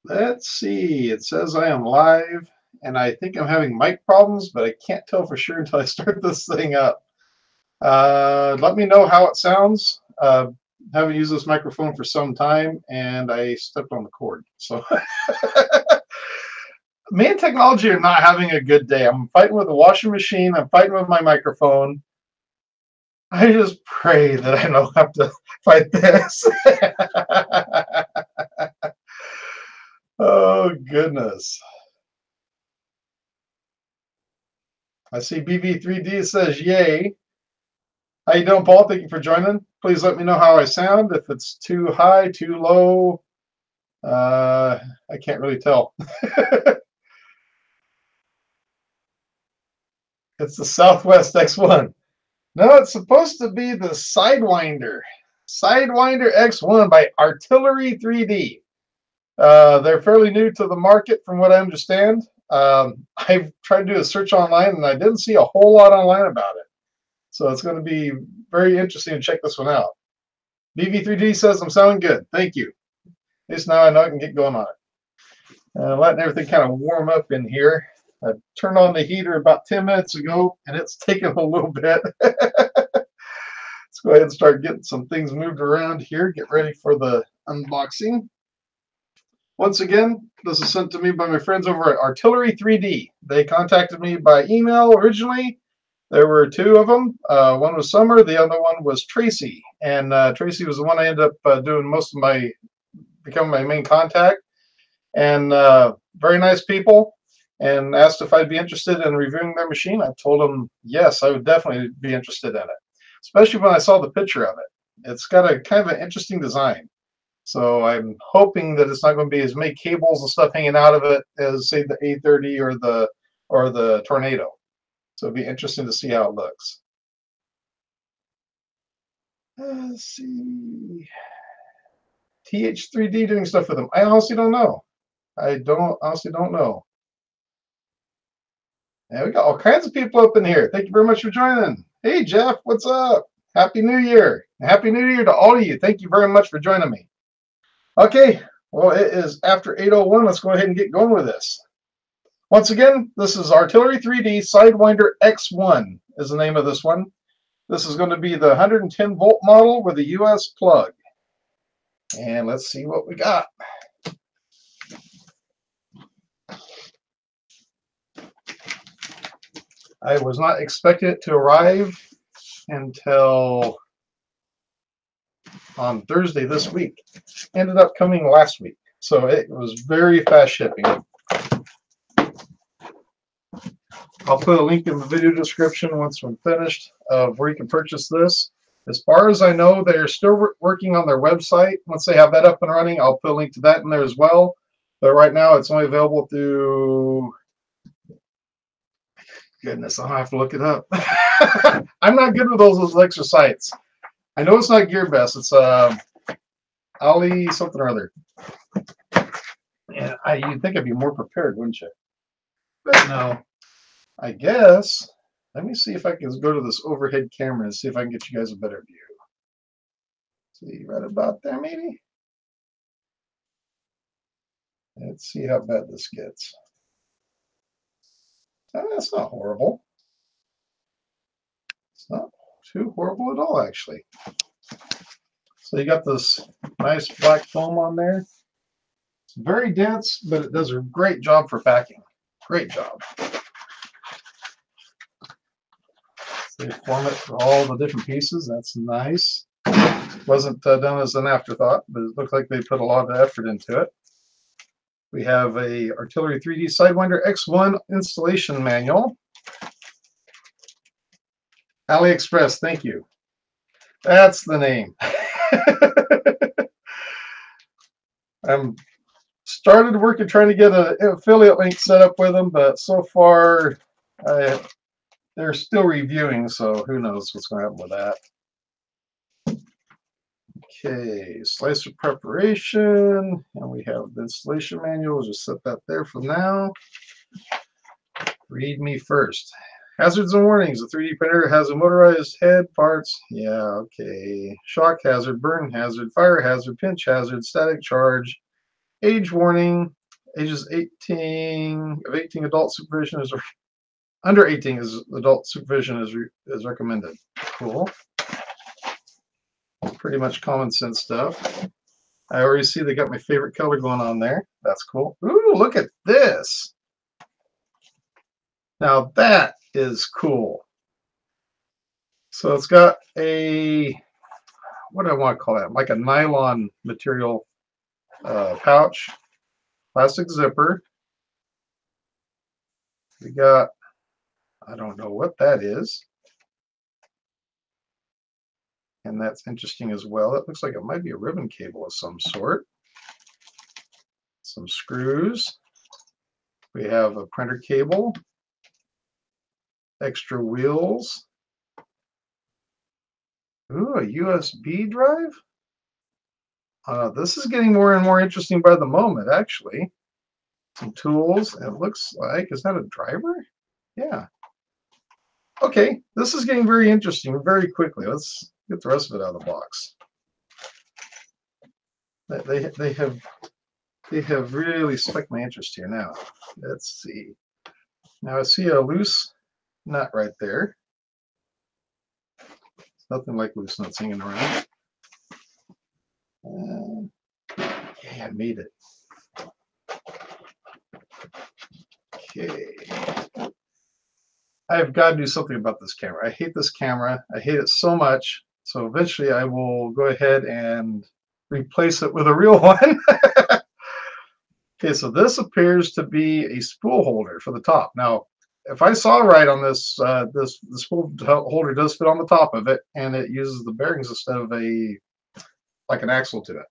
Let's see. It says I am live, and I think I'm having mic problems, but I can't tell for sure until I start this thing up. Let me know how it sounds. Haven't used this microphone for some time, and I stepped on the cord. So me and technology are not having a good day. I'm fighting with a washing machine. I'm fighting with my microphone. I just pray that I don't have to fight this. Oh, goodness. I see BV3D says, yay. How you doing, Paul? Thank you for joining. Please let me know how I sound. If it's too high, too low, I can't really tell. It's the Southwest X1. No, it's supposed to be the Sidewinder. Sidewinder X1 by Artillery3D. They're fairly new to the market from what I understand. I've tried to do a search online and I didn't see a whole lot online about it. So it's going to be very interesting to check this one out. BV3D says I'm sounding good. Thank you. At least now I know I can get going on it. Letting everything kind of warm up in here. I turned on the heater about 10 minutes ago and it's taken a little bit. Let's go ahead and start getting some things moved around here. Get ready for the unboxing. Once again, this is sent to me by my friends over at Artillery3D. They contacted me by email originally. There were two of them. One was Summer, the other one was Tracy. And Tracy was the one I ended up doing most of becoming my main contact. And very nice people. And asked if I'd be interested in reviewing their machine. I told them, yes, I would definitely be interested in it. Especially when I saw the picture of it. It's got a kind of an interesting design. So I'm hoping that it's not going to be as many cables and stuff hanging out of it as, say, the A30 or the Tornado. So it'll be interesting to see how it looks. Let's see. TH3D doing stuff with them. I honestly don't know. I honestly don't know. And we got all kinds of people up in here. Thank you very much for joining. Hey, Jeff, what's up? Happy New Year. Happy New Year to all of you. Thank you very much for joining me. Okay, well, it is after 8:01. Let's go ahead and get going with this. Once again, this is Artillery3D Sidewinder X1 is the name of this one. This is going to be the 110 volt model with a US plug. And let's see what we got. I was not expecting it to arrive until on Thursday this week. Ended up coming last week. So it was very fast shipping. I'll put a link in the video description once I'm finished of where you can purchase this. As far as I know, they're still working on their website. Once they have that up and running, I'll put a link to that in there as well. But right now, it's only available through... Goodness, I'll have to look it up. I'm not good with those extra sites. I know it's not GearBest. It's Ali something or other. And you'd think I'd be more prepared, wouldn't you? But no. I guess, let me see if I can go to this overhead camera and see if I can get you guys a better view. See, right about there, maybe? Let's see how bad this gets. That's not horrible. It's not too horrible at all, actually. So you got this nice black foam on there. It's very dense, but it does a great job for packing. Great job. They form it for all the different pieces. That's nice. Wasn't done as an afterthought, but it looks like they put a lot of effort into it. We have a Artillery3D Sidewinder X1 installation manual. AliExpress, thank you. That's the name. I'm started working trying to get an affiliate link set up with them, but so far they're still reviewing, so who knows what's going to happen with that. Okay, slicer preparation, and we have the installation manual. We'll just set that there for now. Read me first. Hazards and warnings. The 3D printer has a motorized head, parts. Yeah, okay. Shock hazard, burn hazard, fire hazard, pinch hazard, static charge, age warning, ages 18 of 18 adult supervision is under 18 is adult supervision is recommended. Cool. Pretty much common sense stuff. I already see they got my favorite color going on there. That's cool. Ooh, look at this. Now that is cool. So it's got a, what do I want to call that? Like a nylon material pouch, plastic zipper. We got, I don't know what that is. And that's interesting as well. It looks like it might be a ribbon cable of some sort. Some screws. We have a printer cable. Extra wheels. Ooh, a USB drive? This is getting more and more interesting by the moment, actually. Some tools. It looks like, is that a driver? Yeah. Okay, this is getting very interesting very quickly. Let's get the rest of it out of the box. They have really spiked my interest here now. Let's see. Now I see a loose nut right there. Nothing like loose nuts hanging around. Yeah, I made it. Okay. I've got to do something about this camera. I hate this camera. I hate it so much. So eventually I will go ahead and replace it with a real one. Okay, so this appears to be a spool holder for the top. Now, if I saw right on this, the spool holder does fit on the top of it, and it uses the bearings instead of like an axle to it.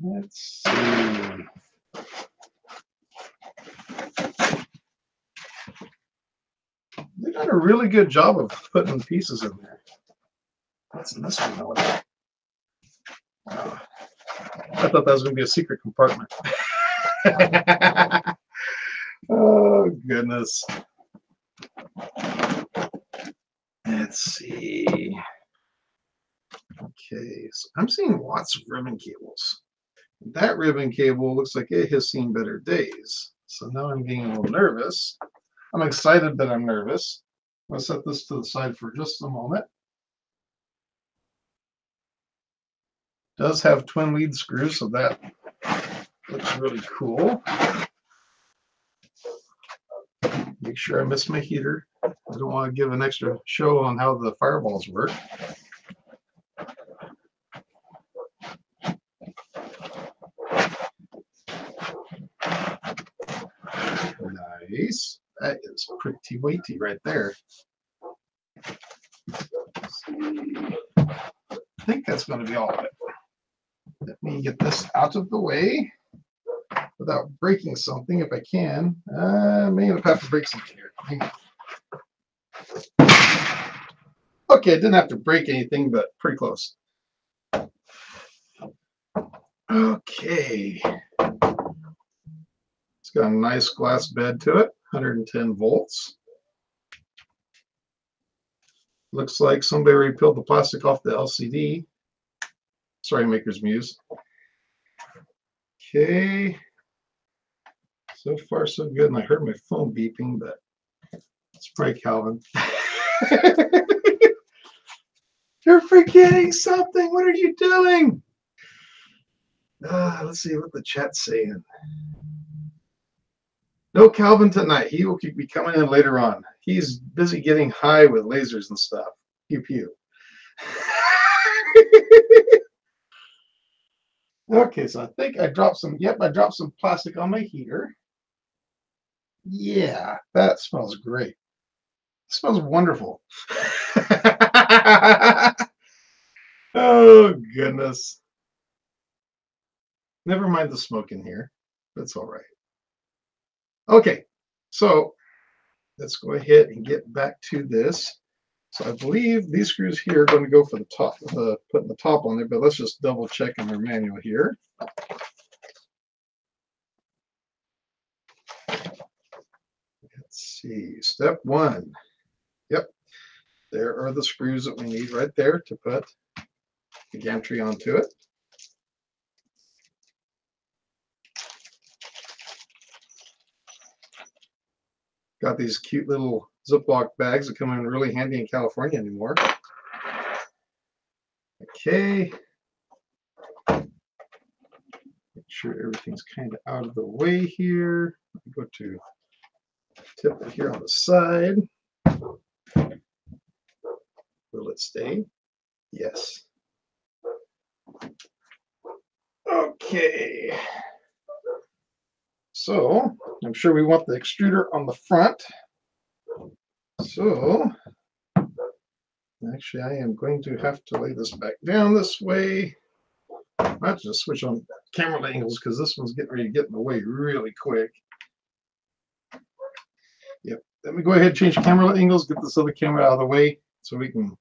Let's see. They done a really good job of putting pieces in there. What's in this one? I thought that was going to be a secret compartment. Oh, goodness. Let's see. Okay, so I'm seeing lots of ribbon cables. That ribbon cable looks like it has seen better days. So now I'm getting a little nervous. I'm excited, but I'm nervous. I'll set this to the side for just a moment. Does have twin lead screws, so that looks really cool. Make sure I miss my heater. I don't want to give an extra show on how the fireballs work. Nice. That is pretty weighty right there. I think that's going to be all of it. Let me get this out of the way without breaking something if I can. I may have to break something here. Okay, I didn't have to break anything, but pretty close. Okay. It's got a nice glass bed to it, 110 volts. Looks like somebody already peeled the plastic off the LCD. Sorry, Maker's Muse. Okay. So far, so good. And I heard my phone beeping, but it's probably Calvin. You're forgetting something. What are you doing? Let's see what the chat's saying. No Calvin tonight. He will be coming in later on. He's busy getting high with lasers and stuff. Pew pew. Okay, so I think I dropped some. Yep, I dropped some plastic on my heater. Yeah, that smells great. It smells wonderful. Oh, goodness. Never mind the smoke in here. That's all right. Okay, so let's go ahead and get back to this. So I believe these screws here are going to go for the top, putting the top on there, but let's just double check in their manual here. Let's see, step one. Yep, There are the screws that we need right there to put the gantry onto it. Got these cute little Ziploc bags that come in really handy in California anymore. Okay. Make sure everything's kind of out of the way here. Go to tip it here on the side. Will it stay? Yes. Okay. So I'm sure we want the extruder on the front. So actually I am going to have to lay this back down this way. I'll just switch on camera angles because this one's getting ready to get in the way really quick. Yep. Let me go ahead and change camera angles, get this other camera out of the way so we can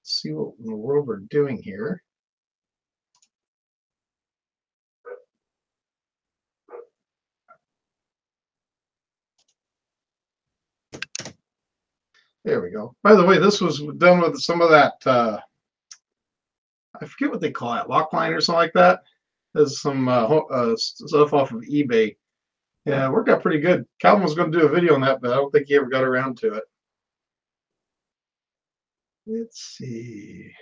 see what in the world we're doing here. There we go. By the way, this was done with some of that, I forget what they call it, lock line or something like that. There's some stuff off of eBay. Yeah, it worked out pretty good. Calvin was going to do a video on that, but I don't think he ever got around to it. Let's see.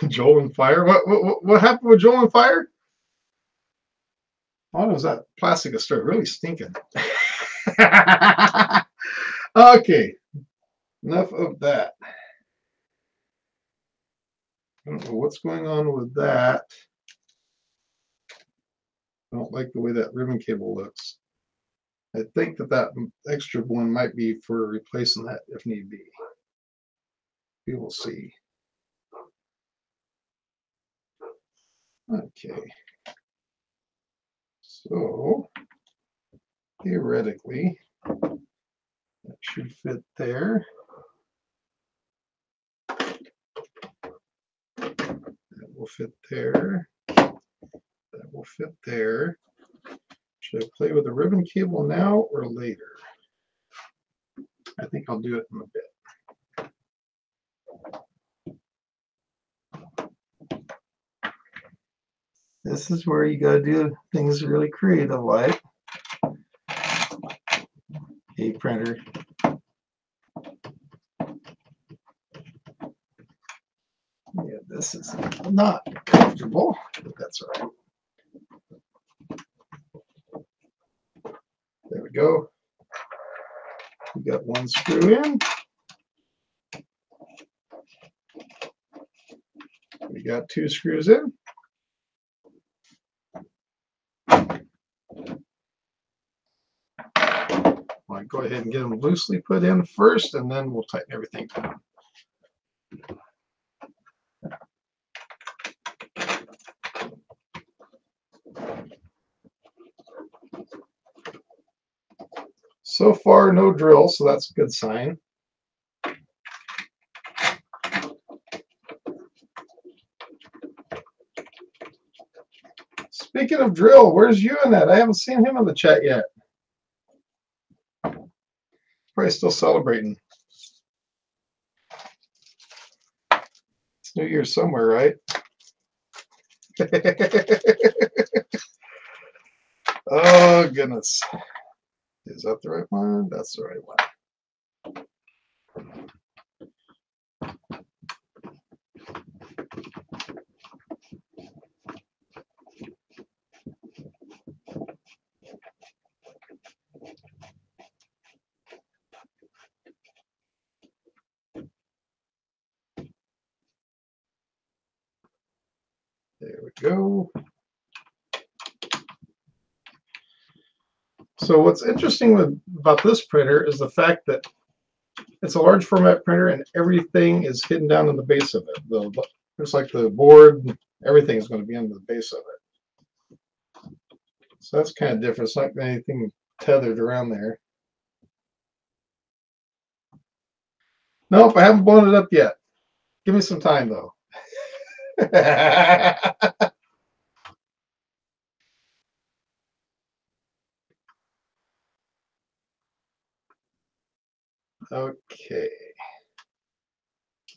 Joel and Fire. What happened with Joel and Fire? Oh, was that plastic that started really stinking. Okay, enough of that. I don't know what's going on with that. I don't like the way that ribbon cable looks. I think that extra one might be for replacing that if need be. We will see. Okay. So theoretically, that should fit there. That will fit there. That will fit there. Should I play with the ribbon cable now or later? I think I'll do it in a bit. This is where you gotta do things really creative like. Hey, printer. Yeah, this is not comfortable, but that's all right. There we go. We got one screw in. We got two screws in. I'll go ahead and get them loosely put in first, and then we'll tighten everything down. So far, no drill, so that's a good sign. Speaking of drill, where's Ewan at? I haven't seen him in the chat yet. Probably still celebrating. It's New Year's somewhere, right? Oh, goodness. Is that the right one? That's the right one. There we go. So what's interesting about this printer is the fact that it's a large format printer and everything is hidden down in the base of it. Just like the board, everything is going to be in the base of it. So that's kind of different. It's not anything tethered around there. Nope, I haven't blown it up yet. Give me some time though. Okay.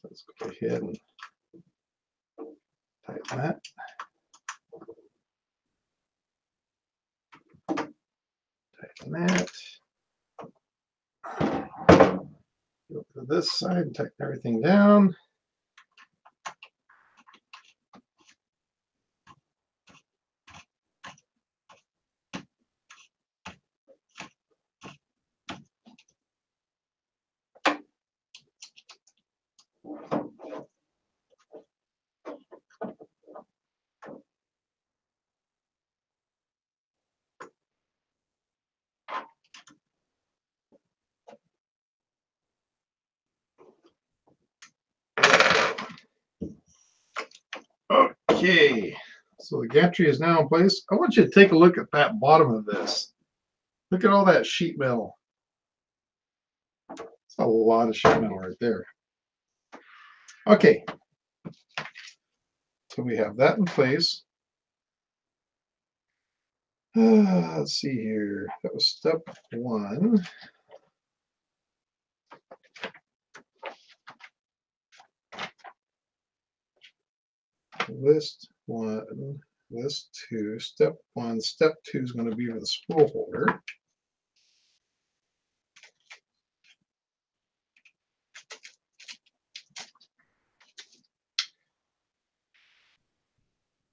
Let's go ahead and tighten that. Tighten that. Go to this side and tighten everything down. Okay, so the gantry is now in place. I want you to take a look at that bottom of this. Look at all that sheet metal. It's a lot of sheet metal right there. Okay, so we have that in place. Let's see here. That was step one. List one, list two. Step one, step two is going to be for the spool holder.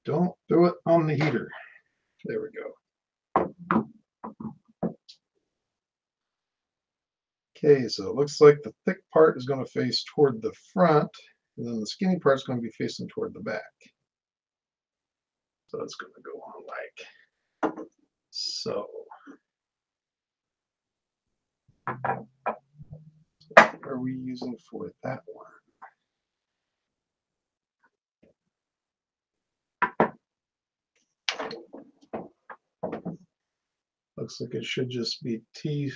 Don't do it on the heater. There we go. Okay, so it looks like the thick part is going to face toward the front, and then the skinny part is going to be facing toward the back. So it's going to go on like so. What are we using for that one? Looks like it should just be T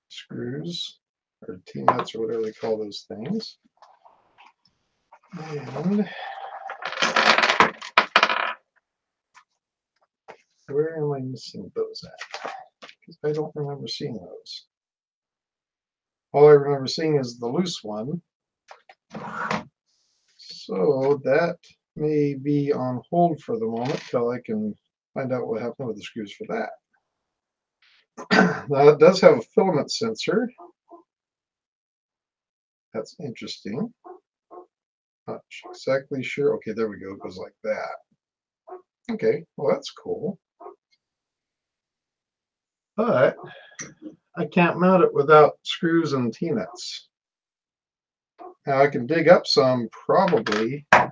screws or T nuts or whatever they call those things. And where am I missing those at? Because I don't remember seeing those. All I remember seeing is the loose one. So that may be on hold for the moment till I can find out what happened with the screws for that. Now it does have a filament sensor. That's interesting. Not exactly sure. Okay, there we go. It goes like that. Okay, well that's cool. But I can't mount it without screws and T-nuts. Now I can dig up some probably. I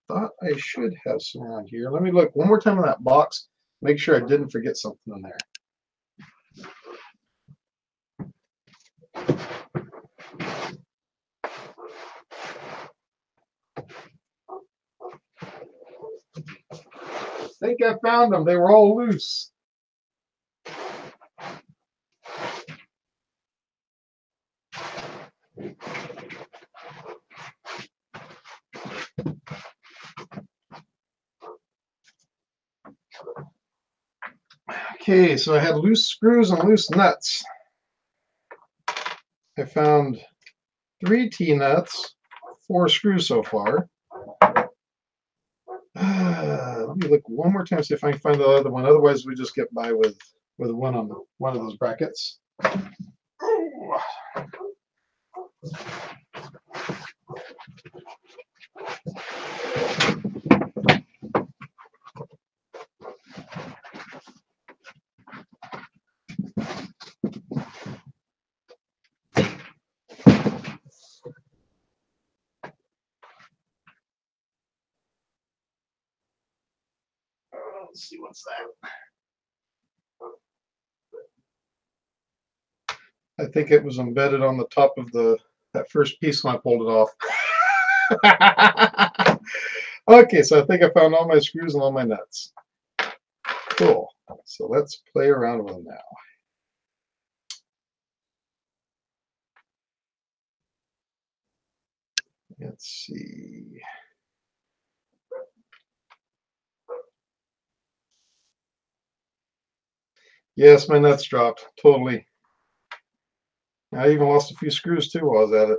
thought I should have some around here. Let me look one more time in that box. Make sure I didn't forget something in there. I think I found them. They were all loose. Okay, so I had loose screws and loose nuts. I found 3 T-nuts, 4 screws so far. Let me look one more time, see if I can find the other one. Otherwise, we just get by with one on one of those brackets. Let's see, what's that? I think it was embedded on the top of that first piece when I pulled it off. Okay, so I think I found all my screws and all my nuts. Cool. So let's play around with them now. Let's see. Yes, my nuts dropped. Totally. I even lost a few screws too while I was at it.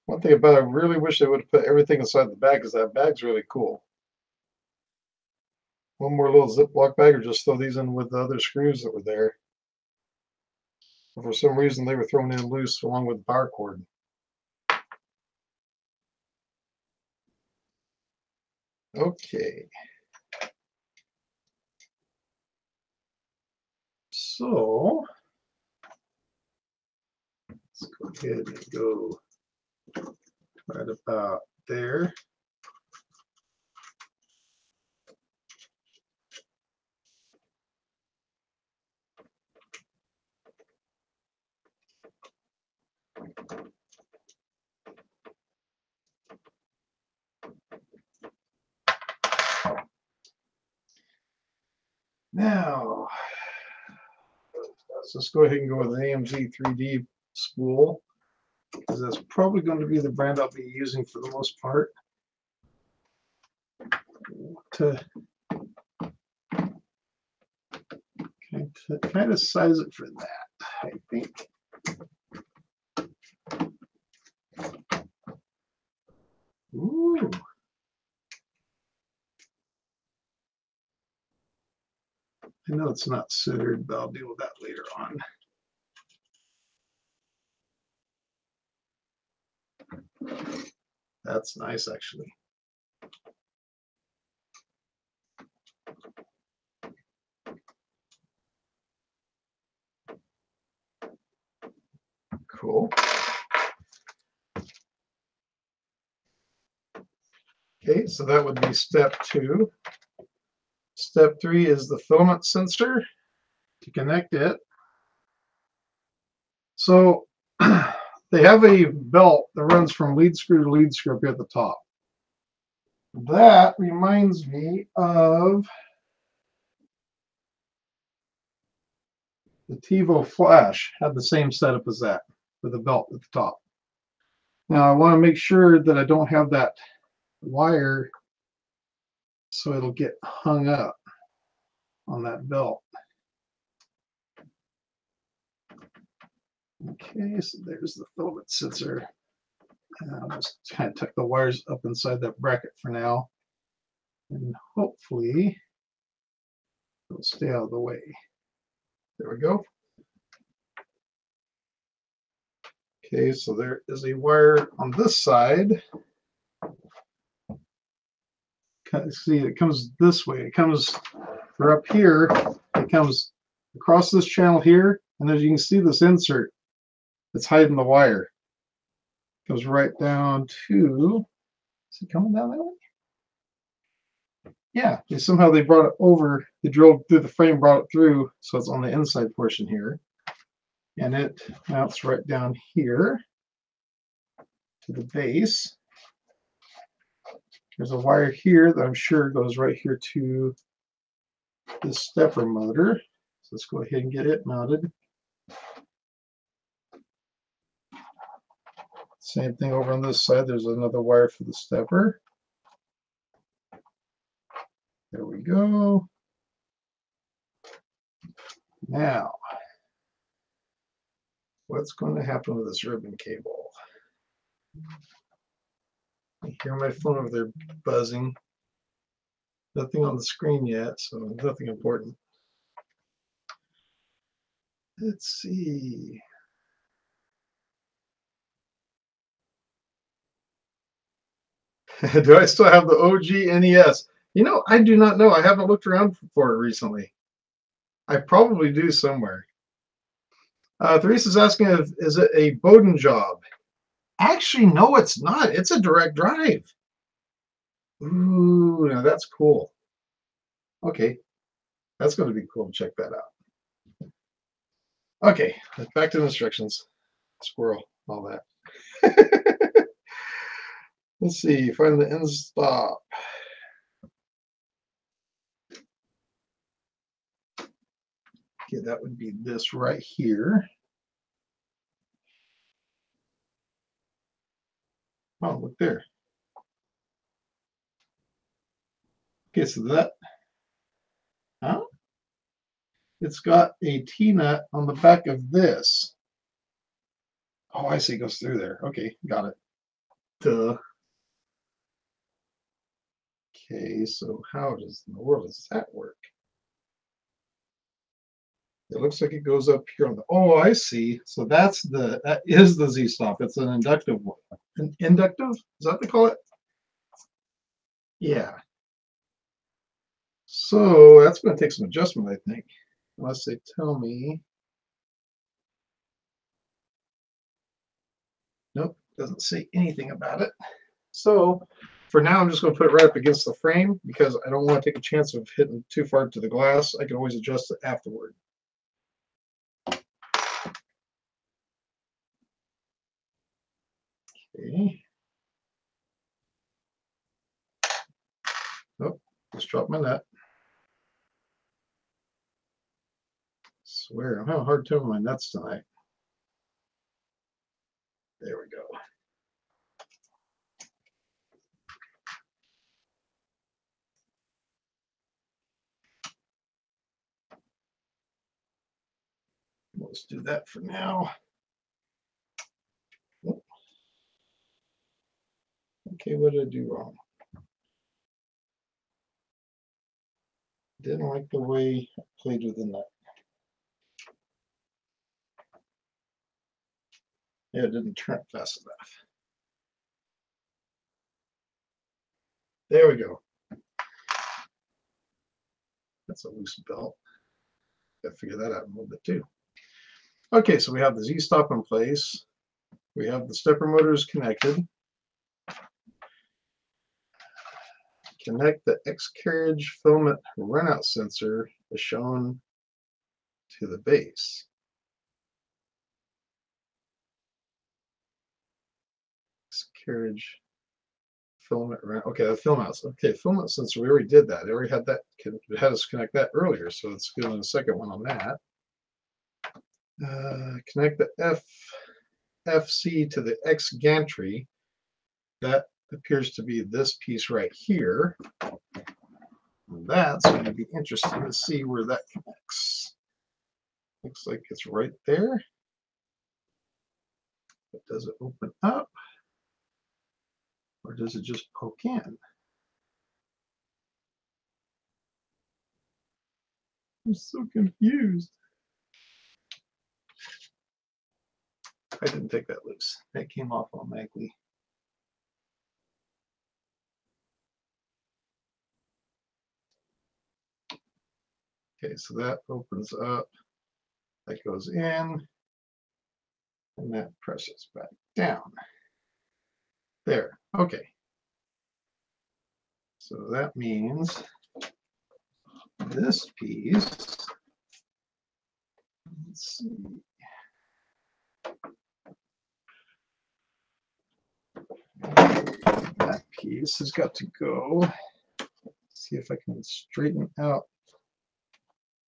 One thing about it, I really wish they would have put everything inside the bag, because that bag's really cool. One more little Ziploc bag, or just throw these in with the other screws that were there. But for some reason, they were thrown in loose along with the power cord. Okay. So, let's go ahead and go right about there. Now, let's just go ahead and go with an AMZ3D spool, because that's probably going to be the brand I'll be using for the most part. To kind of size it for that, I think. Ooh. I know it's not centered, but I'll deal with that later on. That's nice, actually. Cool. Okay, so that would be step 2. Step 3 is the filament sensor to connect it. So they have a belt that runs from lead screw to lead screw up here at the top. That reminds me of the TiVo Flash, had the same setup as that, with a belt at the top. Now I want to make sure that I don't have that wire so it'll get hung up on that belt. Okay, so there's the filament sensor. And I'll just kind of tuck the wires up inside that bracket for now, and hopefully it'll stay out of the way. There we go. Okay, so there is a wire on this side. See, it comes this way. It comes for up here. It comes across this channel here, and as you can see, this insert that's hiding the wire goes right down to. Is it coming down that way? Yeah. Somehow they brought it over. They drilled through the frame, brought it through, so it's on the inside portion here, and it mounts right down here to the base. There's a wire here that I'm sure goes right here to this stepper motor. So let's go ahead and get it mounted. Same thing over on this side. There's another wire for the stepper. There we go. Now, what's going to happen with this ribbon cable? I hear my phone over there buzzing. Nothing on the screen yet, so nothing important. Let's see. Do I still have the OG NES? You know, I do not know. I haven't looked around for it recently. I probably do somewhere. Therese is asking if is it a Bowden job? Actually, no, it's not. It's a direct drive. Ooh, now that's cool. Okay, that's going to be cool to check that out. Okay, back to the instructions. Squirrel, all that. Let's see, find the end stop. Okay, that would be this right here. Oh, look there. Okay, so that, huh? It's got a T-nut on the back of this. Oh, I see, it goes through there. Okay, got it. Duh. Okay, so how does in the world does that work? It looks like it goes up here on the, oh, I see. So that is the Z-stop. It's an inductive one. An inductive? Is that what they call it? Yeah. So that's going to take some adjustment, I think, unless they tell me. Nope, doesn't say anything about it. So for now, I'm just going to put it right up against the frame because I don't want to take a chance of hitting too far to the glass. I can always adjust it afterward. Okay. Oh, just dropped my nut. Swear, I'm having a hard time with my nuts tonight. There we go. Let's do that for now. Okay, what did I do wrong? Didn't like the way I played with the nut. Yeah, it didn't turn fast enough. There we go. That's a loose belt. Gotta figure that out a little bit too. Okay, so we have the Z-stop in place. We have the stepper motors connected. Connect the X-carriage filament runout sensor as shown to the base. X-carriage filament runout. Okay, the filament. Okay, filament sensor. We already did that. We already had that. It had us connect that earlier, so let's go on the second one on that. Connect the FC to the X gantry. That appears to be this piece right here. And that's going to be interesting to see where that connects. Looks like it's right there. But does it open up? Or does it just poke in? I'm so confused. I didn't take that loose. That came off automatically. Okay, so that opens up. That goes in. And that presses back down. There. Okay. So that means this piece, let's see. That piece has got to go. See if I can straighten out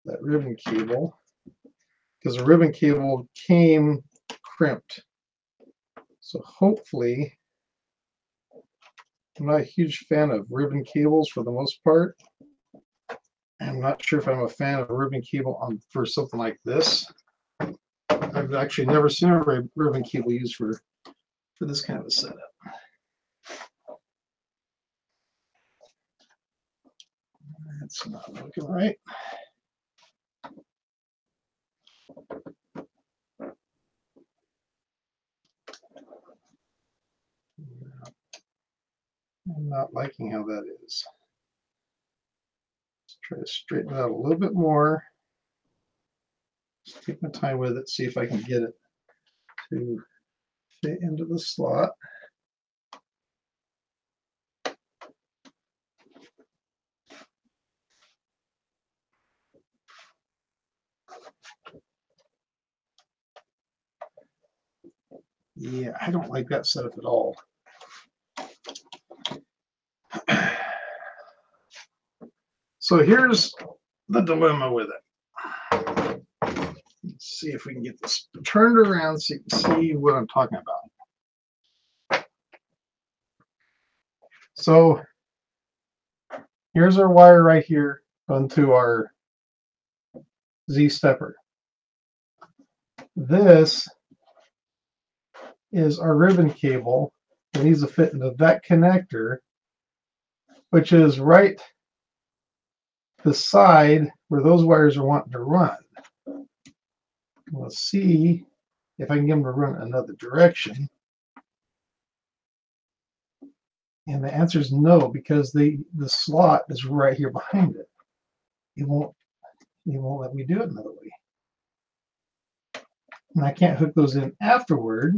that ribbon cable, because the ribbon cable came crimped. So hopefully, I'm not a huge fan of ribbon cables for the most part. I'm not sure if I'm a fan of ribbon cable for something like this. I've actually never seen a ribbon cable used for this kind of a setup. That's not looking right. I'm not liking how that is. Let's try to straighten it out a little bit more. Just take my time with it, see if I can get it to fit into the slot. Yeah, I don't like that setup at all. So here's the dilemma with it. Let's see if we can get this turned around so you can see what I'm talking about. So Here's our wire right here onto our Z stepper. This is our ribbon cable that needs to fit into that connector, which is right beside where those wires are wanting to run. We'll see if I can get them to run another direction. And the answer is no, because the slot is right here behind it. It won't let me do it another way. And I can't hook those in afterward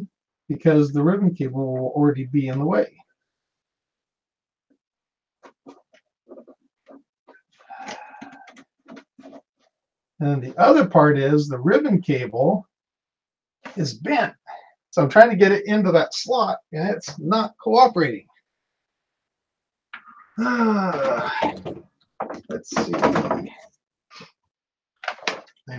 because the ribbon cable will already be in the way. And the other part is the ribbon cable is bent. So I'm trying to get it into that slot and it's not cooperating. Let's see. I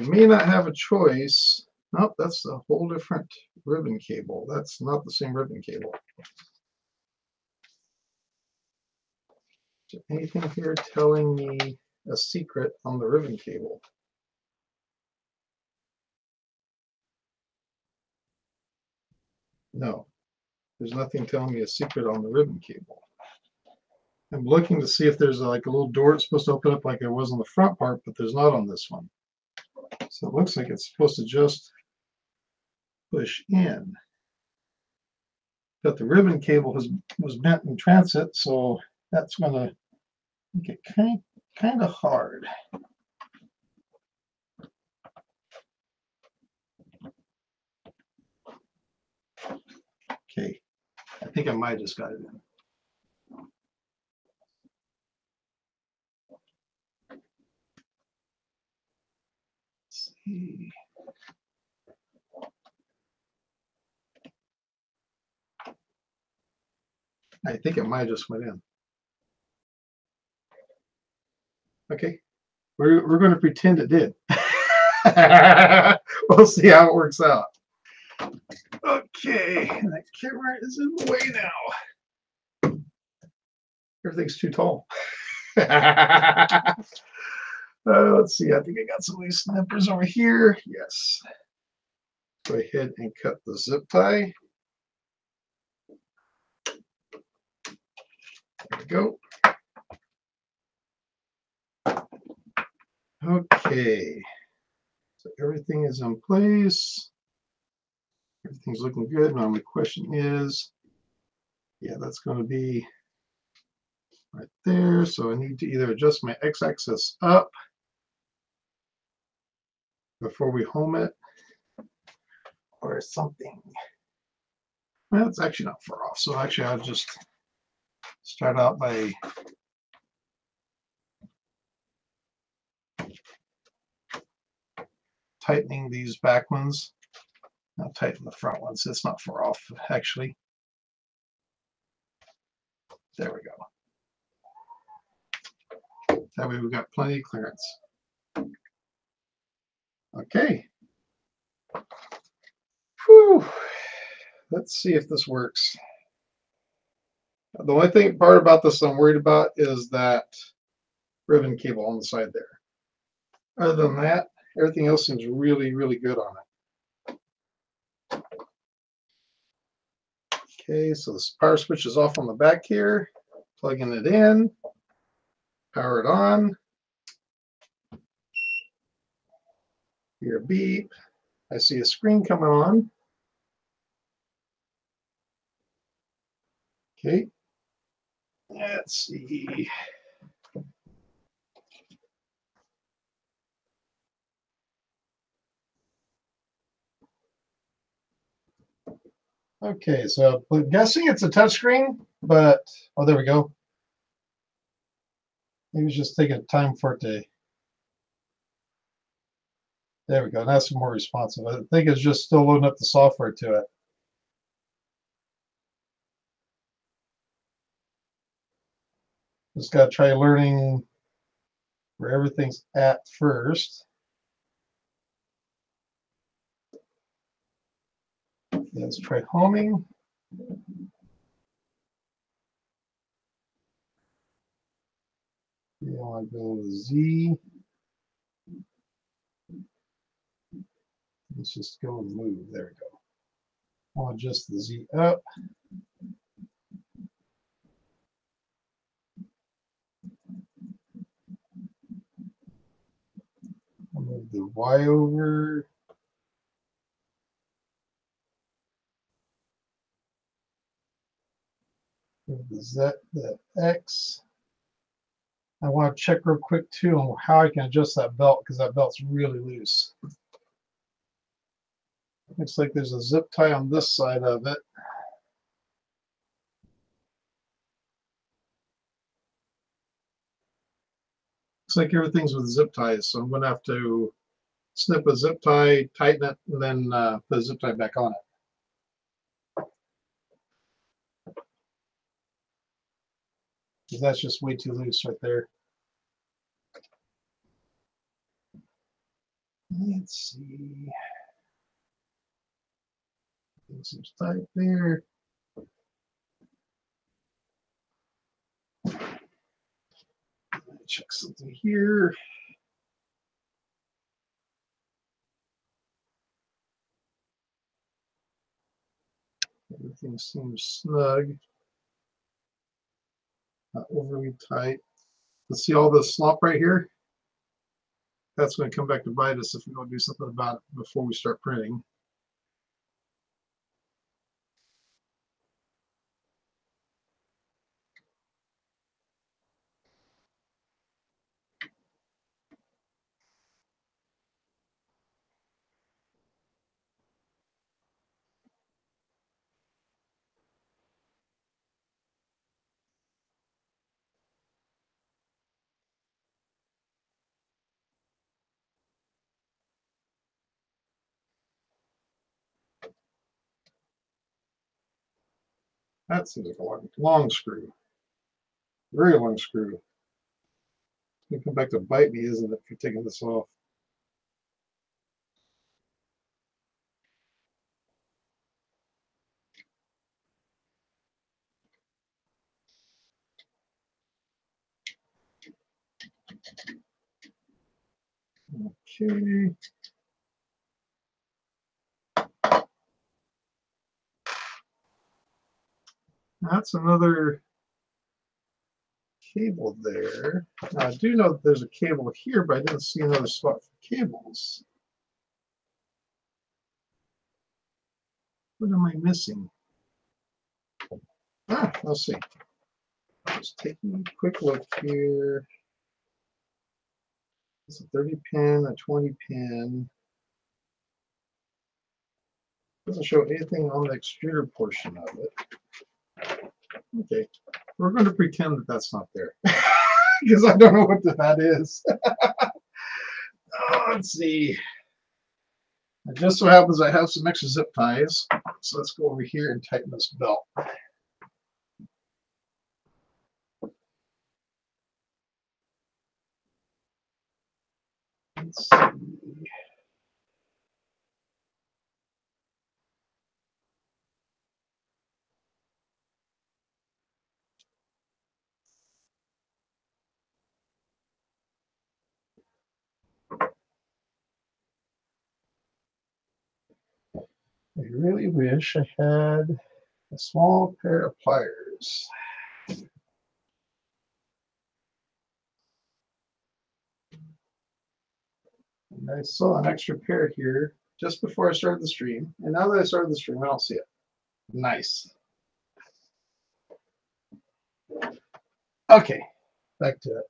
may not have a choice. Nope, that's a whole different ribbon cable. That's not the same ribbon cable. Is there anything here telling me a secret on the ribbon cable? No, there's nothing telling me a secret on the ribbon cable. I'm looking to see if there's like a little door it's supposed to open up like there was on the front part, but there's not on this one. So it looks like it's supposed to just push in. But the ribbon cable was bent in transit, so that's going to make it kind of hard. Okay, I think I might have just got it in. Let's see. I think it might have just went in. Okay, we're going to pretend it did. We'll see how it works out. Okay, that camera is in the way now. Everything's too tall. Let's see, I think I got some of these snippers over here. Yes. Go ahead and cut the zip tie. There we go. Okay, so everything is in place. Everything's looking good. Now my question is, yeah, that's going to be right there. So I need to either adjust my x-axis up before we home it or something. Well, it's actually not far off. So actually I'll just start out by tightening these back ones. I'll tighten the front ones. It's not far off, actually. There we go. That way we've got plenty of clearance. Okay. Whew. Let's see if this works. The only part about this I'm worried about is that ribbon cable on the side there. Other than that, everything else seems really, really good on it. Okay, so the power switch is off on the back here. Plugging it in. Power it on. Hear a beep. I see a screen coming on. Okay. Let's see. Okay, so I'm guessing it's a touchscreen, but oh, there we go. Maybe it's just taking time for it to. There we go. That's more responsive. I think it's just still loading up the software to it. Just got to try learning where everything's at first. Let's try homing. I want to go with Z. Let's just go and move. There we go. I'll adjust the Z up. I'll move the Y over. Move the Z, the X. I want to check real quick too on how I can adjust that belt because that belt's really loose. Looks like there's a zip tie on this side of it. Looks like everything's with zip ties, so I'm going to have to snip a zip tie, tighten it, and then put a zip tie back on it. Because that's just way too loose right there. Let's see. Seems tight there. Check something here. Everything seems snug. Not overly tight. Let's see all this slop right here. That's going to come back to bite us if we don't do something about it before we start printing. That seems like a long screw. Very long screw. It's going to come back to bite me, isn't it, for taking this off? Okay. That's another cable there. Now, I do know that there's a cable here, but I didn't see another spot for cables. What am I missing? Ah, let's see. Just taking a quick look here. It's a 30 pin, a 20 pin. Doesn't show anything on the extruder portion of it. Okay, we're going to pretend that that's not there because I don't know what that is. Let's see. It just so happens I have some extra zip ties, so let's go over here and tighten this belt. Let's see. I really wish I had a small pair of pliers. And I saw an extra pair here just before I started the stream, and now that I started the stream, I don't see it. Nice. Okay, back to it.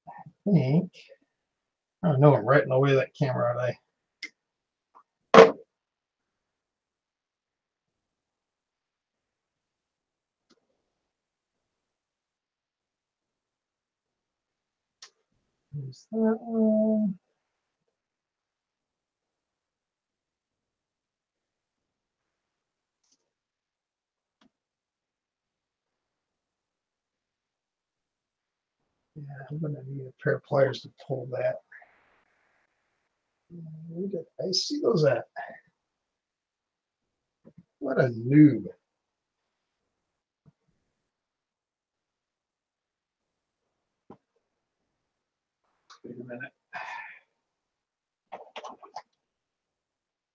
I think, I know I'm right in the way of that camera, aren't I? There's that one. Yeah, I'm going to need a pair of pliers to pull that. Where did I see those at? What a noob. Wait a minute.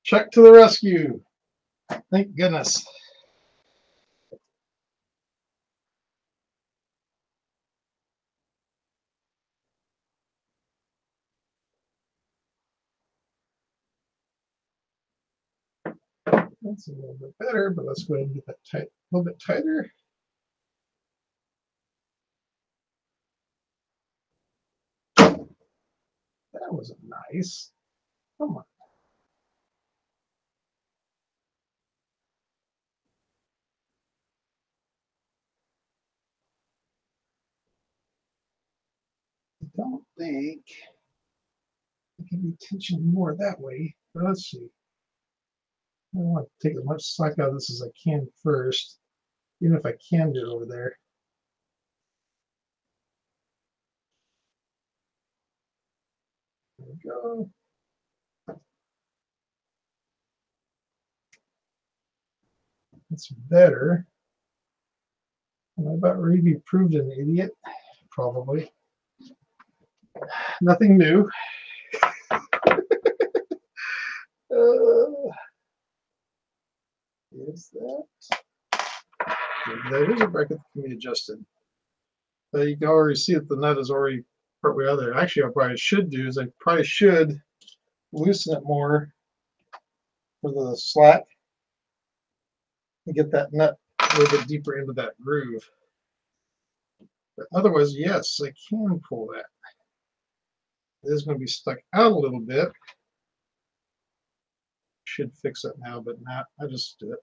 Chuck to the rescue. Thank goodness. That's a little bit better, but let's go ahead and get that tight, a little bit tighter. That wasn't nice. Come on. I don't think I can be tension more that way. But let's see. I want to take as much slack out of this as I can first, even if I can do it over there. There we go. That's better. Am I about ready to be proved an idiot? Probably. Nothing new. Is that? There is a bracket that can be adjusted. You can already see that the nut is already partway out of there. Actually, what I should do is I probably should loosen it more for the slack and get that nut a little bit deeper into that groove. But otherwise, yes, I can pull that. It is going to be stuck out a little bit. Should fix it now, but not. I just do it.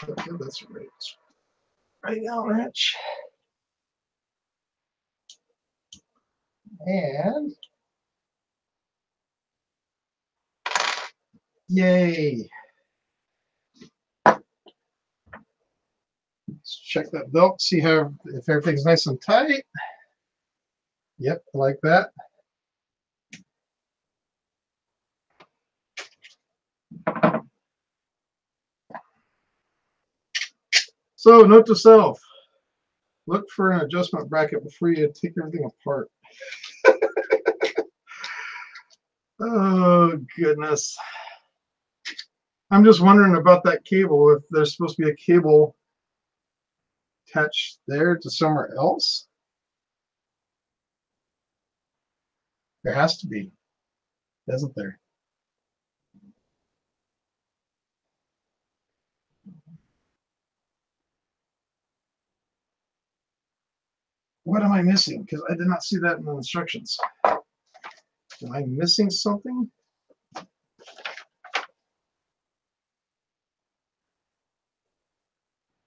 Okay, that's right. Right now, wrench. And yay! Let's check that belt, see how if everything's nice and tight. Yep, like that. So, note to self: look for an adjustment bracket before you take everything apart. Oh goodness! I'm just wondering about that cable. If there's supposed to be a cable attached there to somewhere else, there has to be, isn't there? What am I missing? Because I did not see that in the instructions. Am I missing something?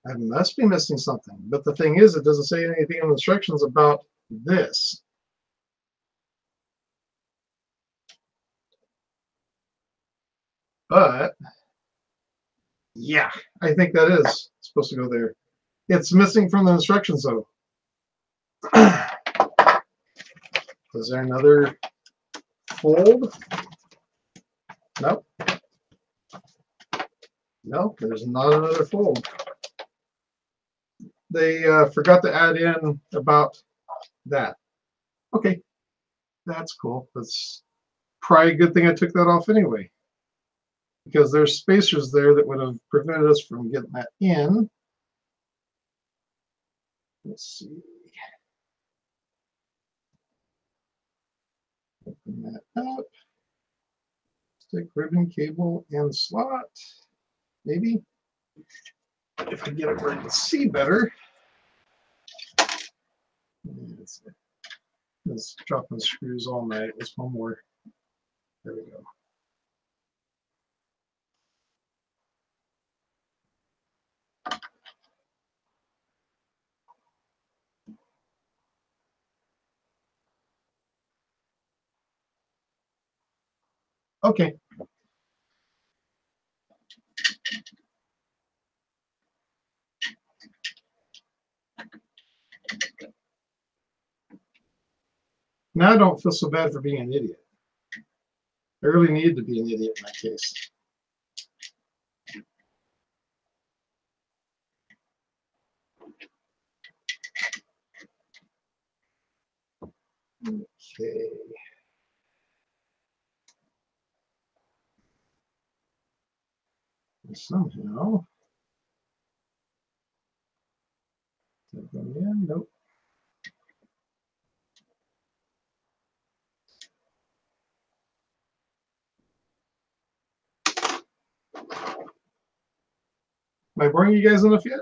I must be missing something. But the thing is, it doesn't say anything in the instructions about this. But yeah, I think that is supposed to go there. It's missing from the instructions though. Is there another fold? Nope. No, there's not another fold. They forgot to add in about that. Okay, that's cool. That's probably a good thing I took that off anyway, because there's spacers there that would have prevented us from getting that in. Let's see. Open that up. Stick, ribbon, cable, and slot. Maybe. If I get it where I can see better. It's dropping screws all night. There's one more. There we go. Okay. Now I don't feel so bad for being an idiot. I really need to be an idiot in that case. Okay. And somehow, did that go in? Nope. Am I boring you guys enough yet?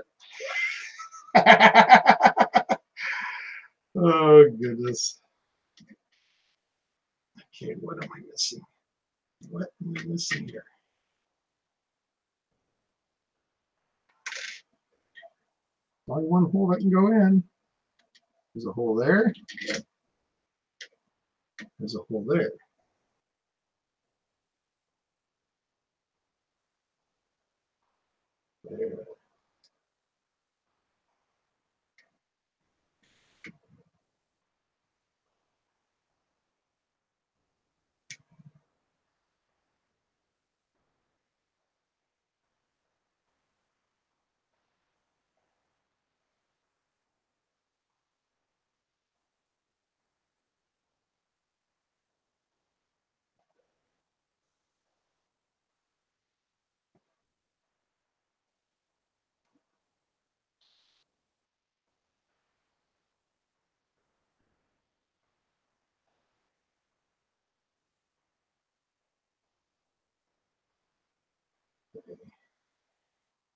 Oh, goodness. Okay, what am I missing? What am I missing here? Only one hole that can go in. There's a hole there. There's a hole there. There.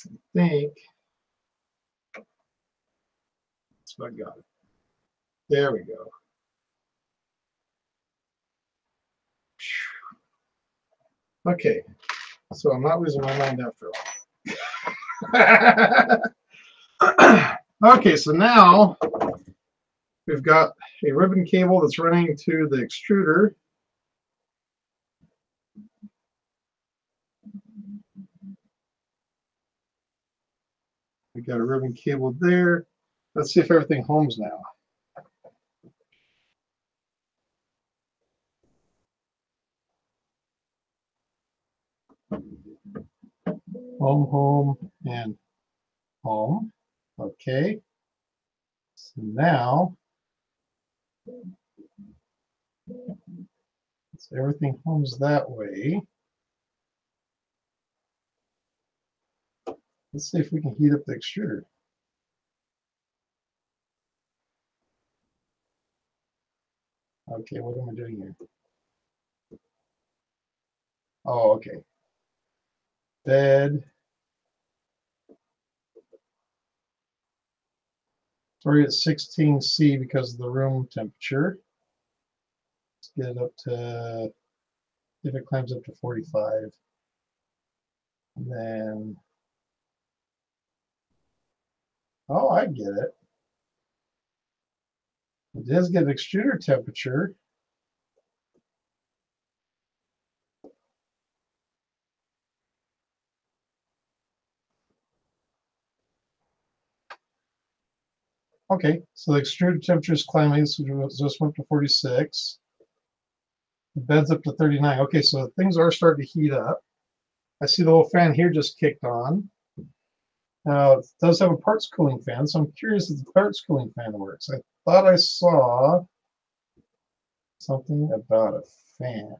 I think that's what I got. There we go. Okay, so I'm not losing my mind after all. Okay, so now we've got a ribbon cable that's running to the extruder. We got a ribbon cable there. Let's see if everything homes now. Home, and home. Okay. So now, so everything homes that way. Let's see if we can heat up the extruder. Okay, what am I doing here? Oh, okay. Bed. Sorry, it's 16C because of the room temperature. Let's get it up to, if it climbs up to 45. And then, oh, I get it. It does get extruder temperature. Okay, so the extruder temperature is climbing. So just went to 46. The bed's up to 39. Okay, so things are starting to heat up. I see the little fan here just kicked on. Now, it does have a parts cooling fan, so I'm curious if the parts cooling fan works. I thought I saw something about a fan.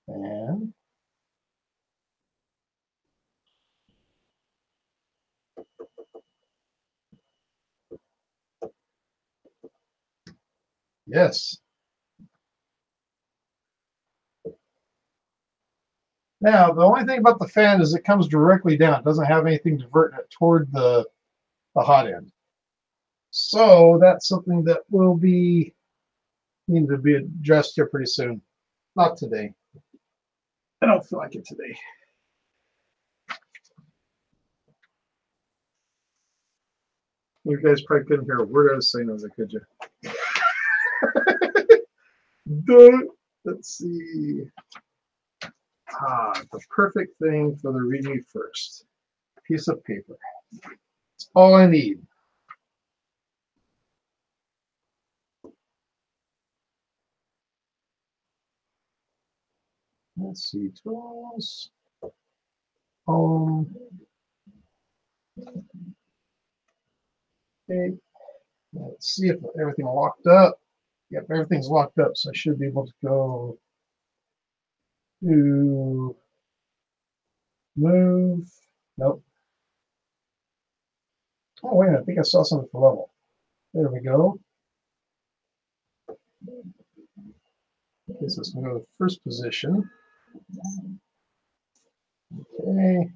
Fan. Yes. Now, the only thing about the fan is it comes directly down. It doesn't have anything diverting it toward the hot end. So that's something that will be needing to be addressed here pretty soon. Not today. I don't feel like it today. You guys probably couldn't hear a word I was saying, as I could you? Let's see. The perfect thing for the read first. Piece of paper. It's all I need. Let's see, tools, home. Okay, let's see if everything locked up. Yep, everything's locked up, so I should be able to go to move. Nope. Oh, wait a minute, I think I saw something for level. There we go. Okay, so it's going to go to first position. Okay.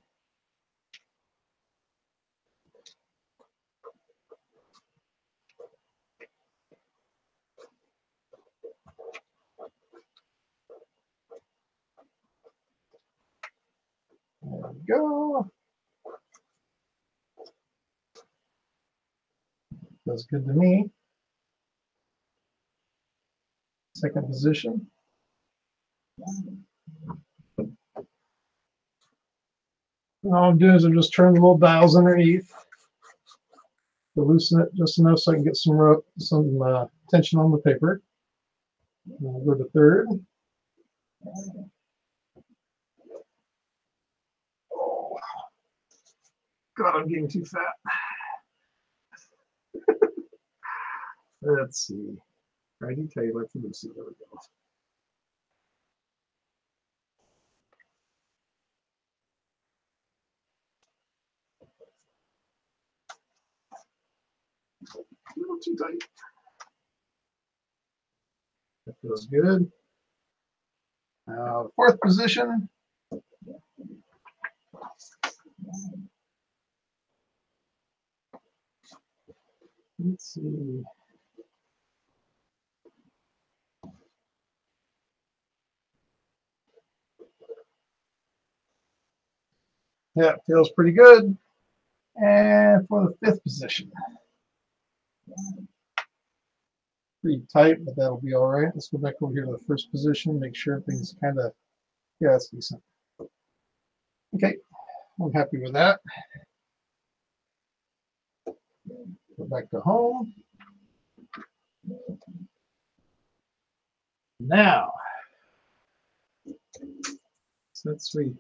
There we go. That's good to me. Second position. All I'm doing is I'm just turning the little dials underneath to loosen it just enough so I can get some tension on the paper. And I'll go to third. Oh, God, I'm getting too fat. Let's see. Righty tighty, lefty loosey. There we go. A little too tight. That feels good. Fourth position. Let's see. Yeah, feels pretty good. And for the fifth position. Pretty tight, but that'll be all right. Let's go back over here to the first position, make sure everything's kind of, yeah, that's decent. Okay, I'm happy with that. Go back to home. Now, since we,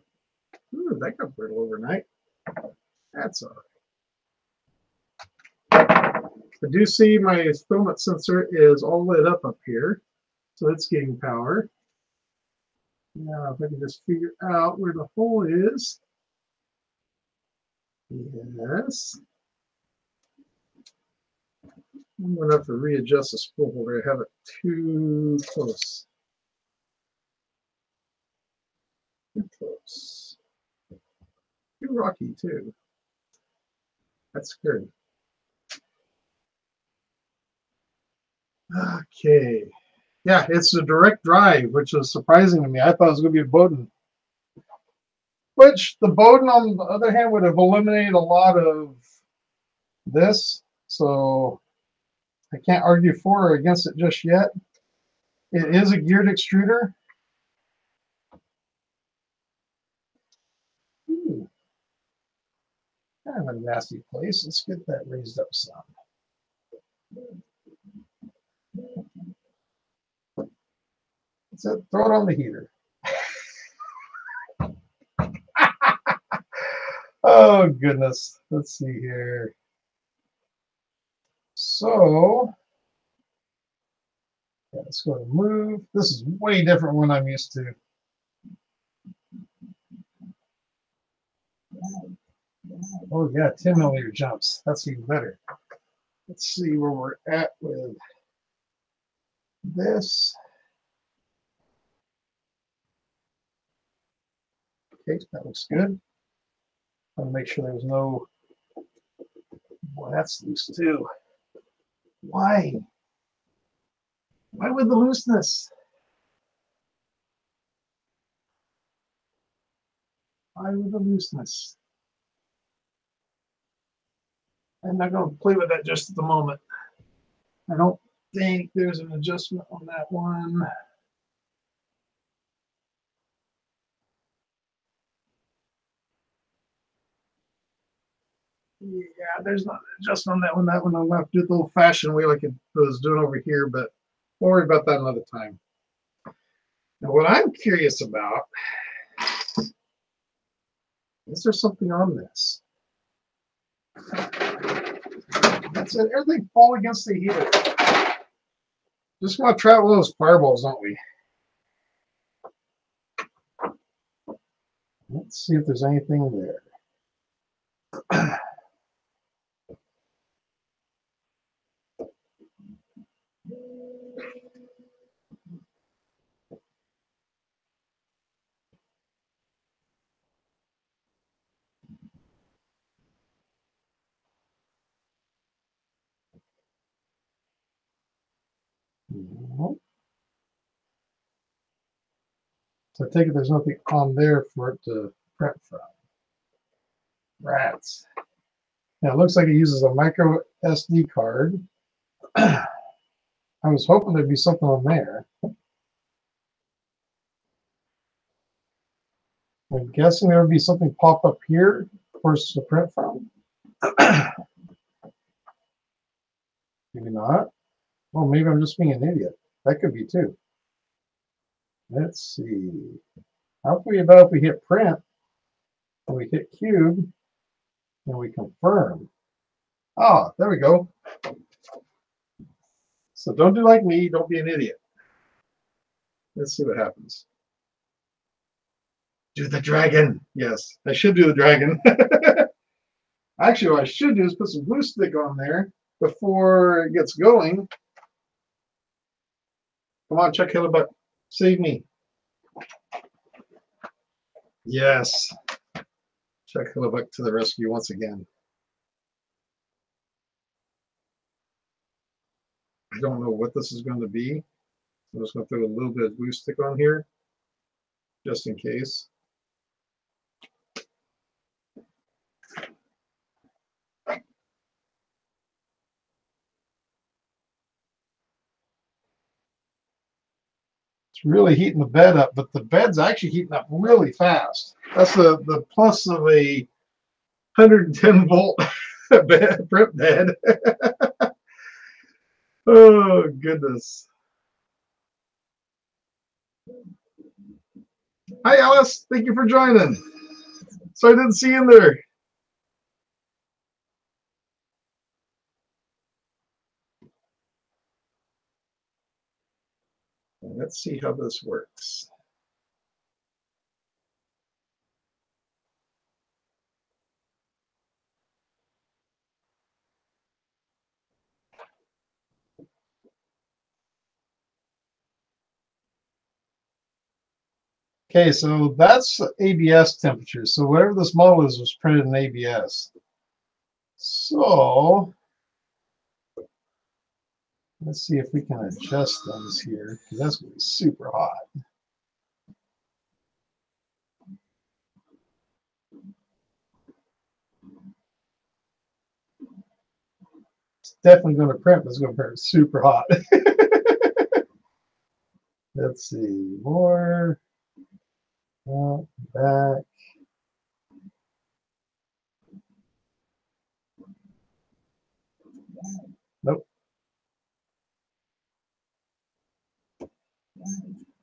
ooh, that got brittle overnight. That's all right. I do see my filament sensor is all lit up here, so it's getting power. Now, if I can just figure out where the hole is. Yes. I'm going to have to readjust the spool holder. I have it too close. Too close. Too rocky, too. That's scary. Okay. Yeah, it's a direct drive, which was surprising to me. I thought it was going to be a Bowden. Which the Bowden, on the other hand, would have eliminated a lot of this. So I can't argue for or against it just yet. It is a geared extruder. Ooh. Kind of a nasty place. Let's get that raised up some. That's it. Throw it on the heater. Oh, goodness. Let's see here. So, yeah, let's go to move. This is way different than I'm used to. Oh, yeah, 10mm jumps. That's even better. Let's see where we're at with this. Okay, that looks good. I want to make sure there's no. Boy, that's loose too. Why? Why with the looseness? Why with the looseness? I'm not going to play with that just at the moment. I don't think there's an adjustment on that one. Yeah, there's not an adjustment on that one. That one I'm going to have to do it the old-fashioned way like I was doing over here, but we'll worry about that another time. And what I'm curious about, is there something on this? That's it. Everything fall against the heater. Just want to try one of those fireballs, don't we? Let's see if there's anything there. So I take it there's nothing on there for it to print from. Rats. Now it looks like it uses a micro SD card. I was hoping there'd be something on there. I'm guessing there would be something pop up here for us to print from. Maybe not. Well, maybe I'm just being an idiot. That could be too. Let's see. How about if we hit print and we hit cube and we confirm? Ah, there we go. So don't do like me. Don't be an idiot. Let's see what happens. Do the dragon. Yes, I should do the dragon. Actually, what I should do is put some glue stick on there before it gets going. Come on, Chuck Hillebuck. Save me. Yes. Chuck Hillebuck to the rescue once again. I don't know what this is going to be. I'm just going to throw a little bit of glue stick on here, just in case. It's really heating the bed up, but the bed's actually heating up really fast. That's the plus of a 110 volt bed, print bed. Oh, goodness. Hi, Alice. Thank you for joining. So I didn't see you in there. Let's see how this works. Okay, so that's ABS temperature. So whatever this model is was printed in ABS. So let's see if we can adjust things here, because that's going to be super hot. It's definitely going to print, but it's going to print super hot. Let's see, more, back. Nope.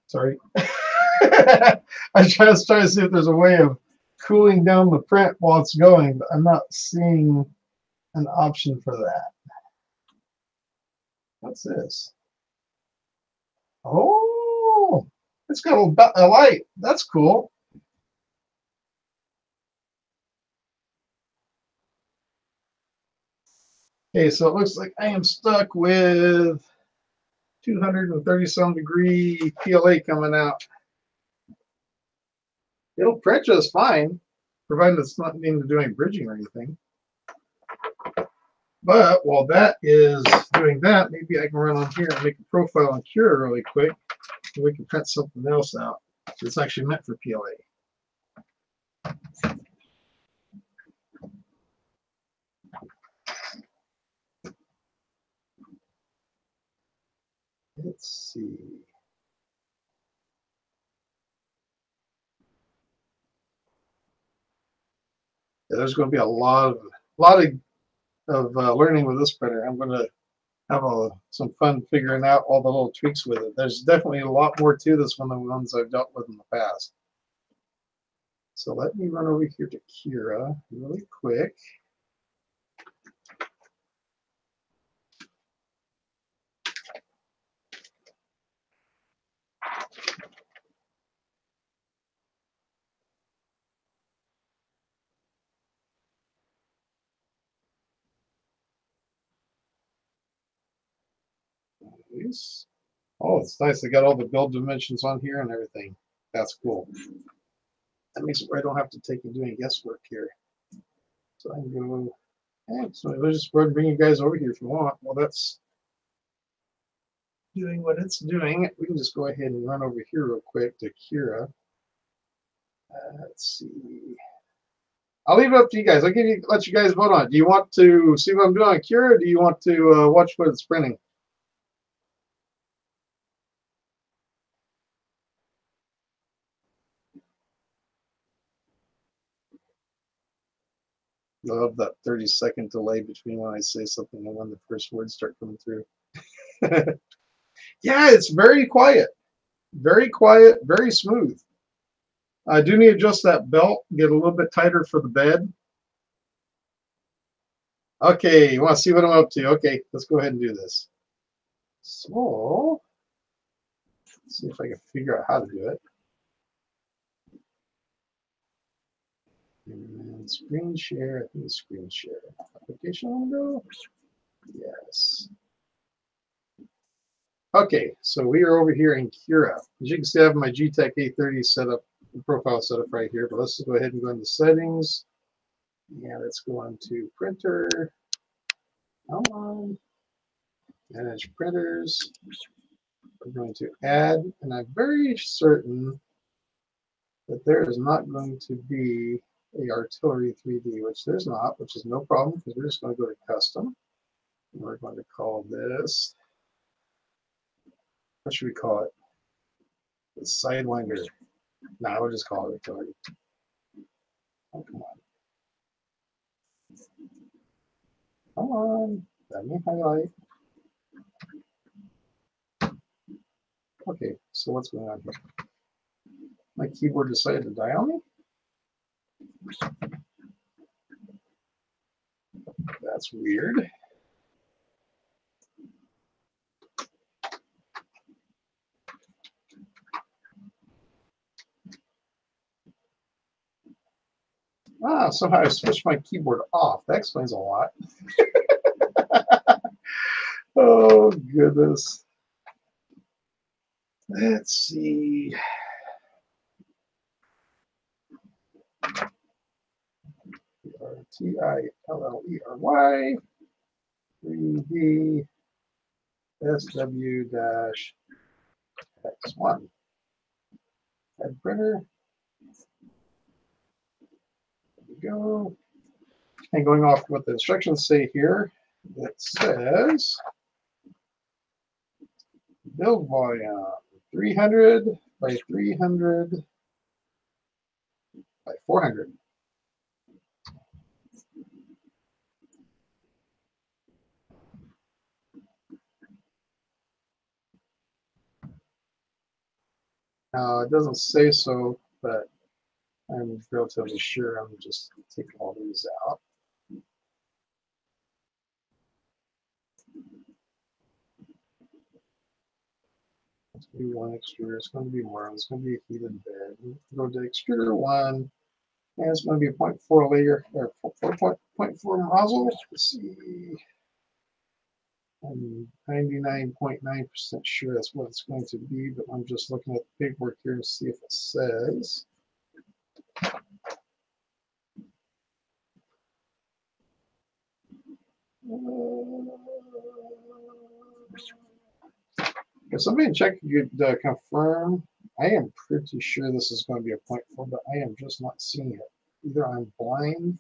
Sorry. I was trying to see if there's a way of cooling down the print while it's going, but I'm not seeing an option for that. What's this? Oh, it's got a light. That's cool. Okay, so it looks like I am stuck with 230 some degree PLA coming out. It'll print just fine, provided it's not needing to do any bridging or anything. But while that is doing that, maybe I can run on here and make a profile and cure really quick, and we can print something else out. It's actually meant for PLA. Let's see. Yeah, there's going to be a lot of learning with this printer. I'm going to some fun figuring out all the little tweaks with it. There's definitely a lot more to this one than the ones I've dealt with in the past. So let me run over here to Kira really quick. Nice. Oh, it's nice. They got all the build dimensions on here and everything. That's cool. That makes it where I don't have to take and do any guesswork here. So I can go. So let's just bring you guys over here if you want. Well, that's doing what it's doing. We can just go ahead and run over here real quick to Kira. Let's see. I'll leave it up to you guys. I'll let you guys vote on it. Do you want to see what I'm doing on Kira, or do you want to watch what it's printing? I love that 30-second delay between when I say something and when the first words start coming through. Yeah, it's very quiet, very smooth. I do need to adjust that belt, get a little bit tighter for the bed. Okay, you want to see what I'm up to? Okay, let's go ahead and do this. So, let's see if I can figure out how to do it. And screen share, I think it's screen share. Application window? Yes. Okay, so we are over here in Kira. As you can see, I have my G-Tech A30 set up, profile set up right here, but let's just go ahead and go into settings. Yeah, let's go on to printer. Come on. Manage printers. We're going to add, and I'm very certain that there is not going to be a Artillery3D, which there's not, which is no problem because we're just going to go to custom. And we're going to call this, what should we call it? The Sidewinder. No, we'll just call it Artillery. Oh, come on. Come on. Let me highlight. Okay, so what's going on here? My keyboard decided to die on me? That's weird. Ah, somehow I switched my keyboard off. That explains a lot. Oh, goodness. Let's see. Artillery 3D SW-X1. Head printer. There we go. And going off what the instructions say here, it says build volume 300 by 300 by 400. Now it doesn't say so, but I'm relatively sure. I'm just going to take all these out. It's going to be one extruder. It's going to be more. It's going to be a heated bed. Go to extruder 1, and it's going to be a 0.4 layer or 4.4 nozzle. Let's see. I'm 99.9% sure that's what it's going to be, but I'm just looking at the paperwork here to see if it says. If somebody check could confirm, I am pretty sure this is going to be a 0.4, but I am just not seeing it. Either I'm blind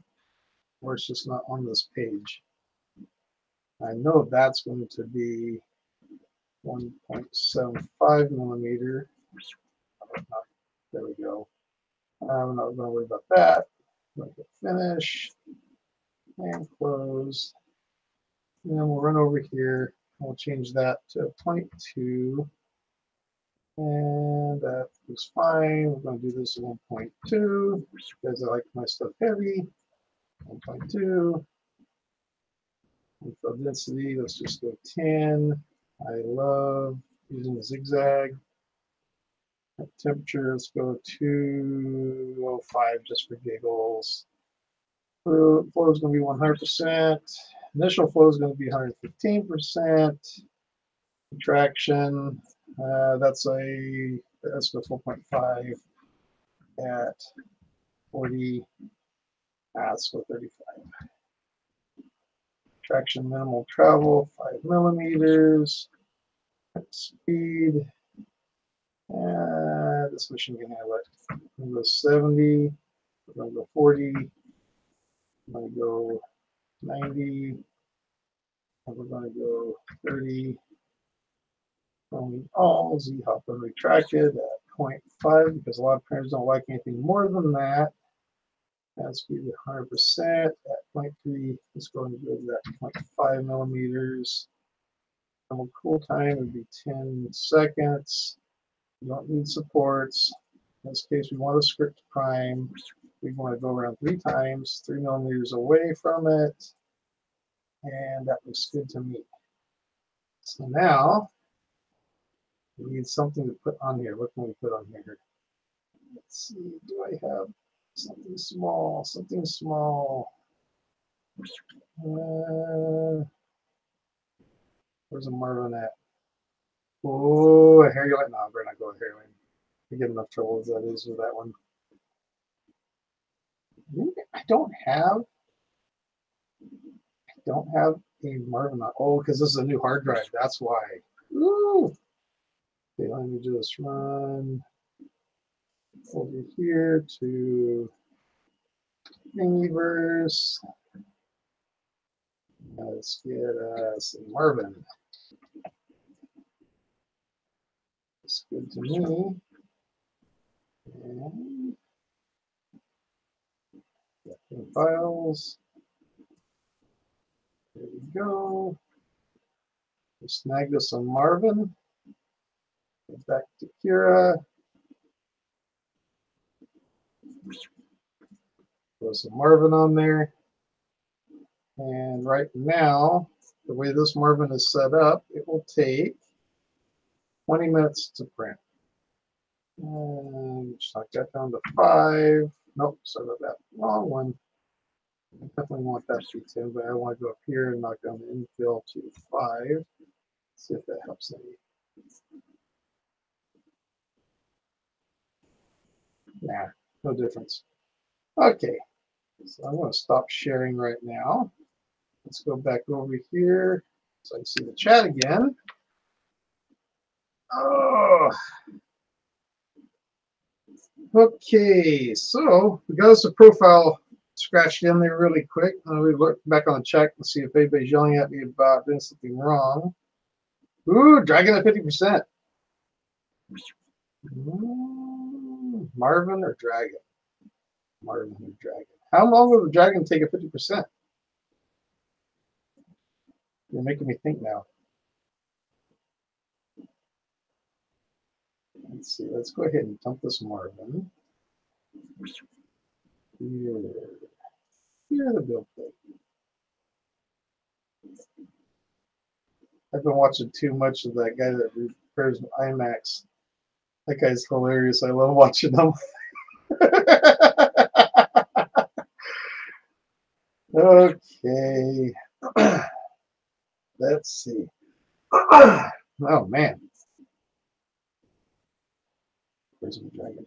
or it's just not on this page. I know that's going to be 1.75 millimeter. There we go. I'm not going to worry about that. I'm going to finish and close. And then we'll run over here We'll change that to 0.2. And that looks fine. We're going to do this at 1.2 because I like my stuff heavy. 1.2. Info density, let's just go 10. I love using the zigzag. Temperature, let's go 205 just for giggles. Flow is going to be 100%. Initial flow is going to be 115%. Contraction, that's go 4.5 at 40. Let's go 35. Traction minimal travel 5 millimeters. Speed. This machine can handle it. I'm going to go 70. We're going to go 40. I'm going to go 90. And we're going to go 30. All Z-hop and retracted at 0.5 because a lot of printers don't like anything more than that. That's speed 100% at 0.3. Let's go and go to that 0.5 millimeters. Normal cool time would be 10 seconds. We don't need supports. In this case, we want a script prime. We want to go around 3 times, 3 millimeters away from it. And that looks good to me. So now, we need something to put on here. What can we put on here? Let's see, do I have something small? Something small. Where's a Marvin at? Oh, a hairy light. No, I'm going to go with hairy light. I get enough trouble as that is with that one. I don't have a Marvin. Oh, because this is a new hard drive. That's why. Ooh. Okay, let me just run over here to Thingiverse. Let's get us a Marvin. It's good to me. And files. There we go. We snagged us on Marvin. Go back to Kira. Throw some Marvin on there. And right now, the way this Marvin is set up, it will take 20 minutes to print. And just knock that down to 5. Nope, sorry about that. Wrong one. I definitely want that to be 10, but I want to go up here and knock down the infill to 5. See if that helps any. Nah, no difference. Okay, so I'm going to stop sharing right now. Let's go back over here so I can see the chat again. Oh, okay, so we got us a profile scratched in there really quick. We look back on the chat and see if anybody's yelling at me about doing something wrong. Ooh, dragon at 50%. Marvin or dragon? Marvin or dragon? How long will the dragon take at 50%? You're making me think now. Let's see. Let's go ahead and dump this Marvin. Here the build plate. I've been watching too much of that guy that repairs iMacs. That guy's hilarious. I love watching him. Okay. Let's see. Oh, man. Where's my dragon?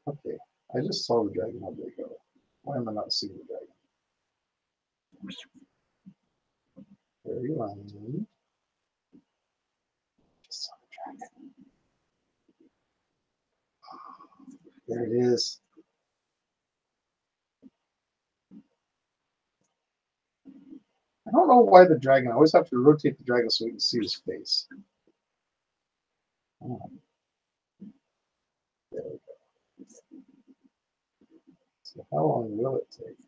Okay. I just saw the dragon a day ago. Why am I not seeing the dragon? Very line. Just saw the dragon. There it is. I don't know why the dragon. I always have to rotate the dragon so we can see his face. Oh. There we go. So how long will it take?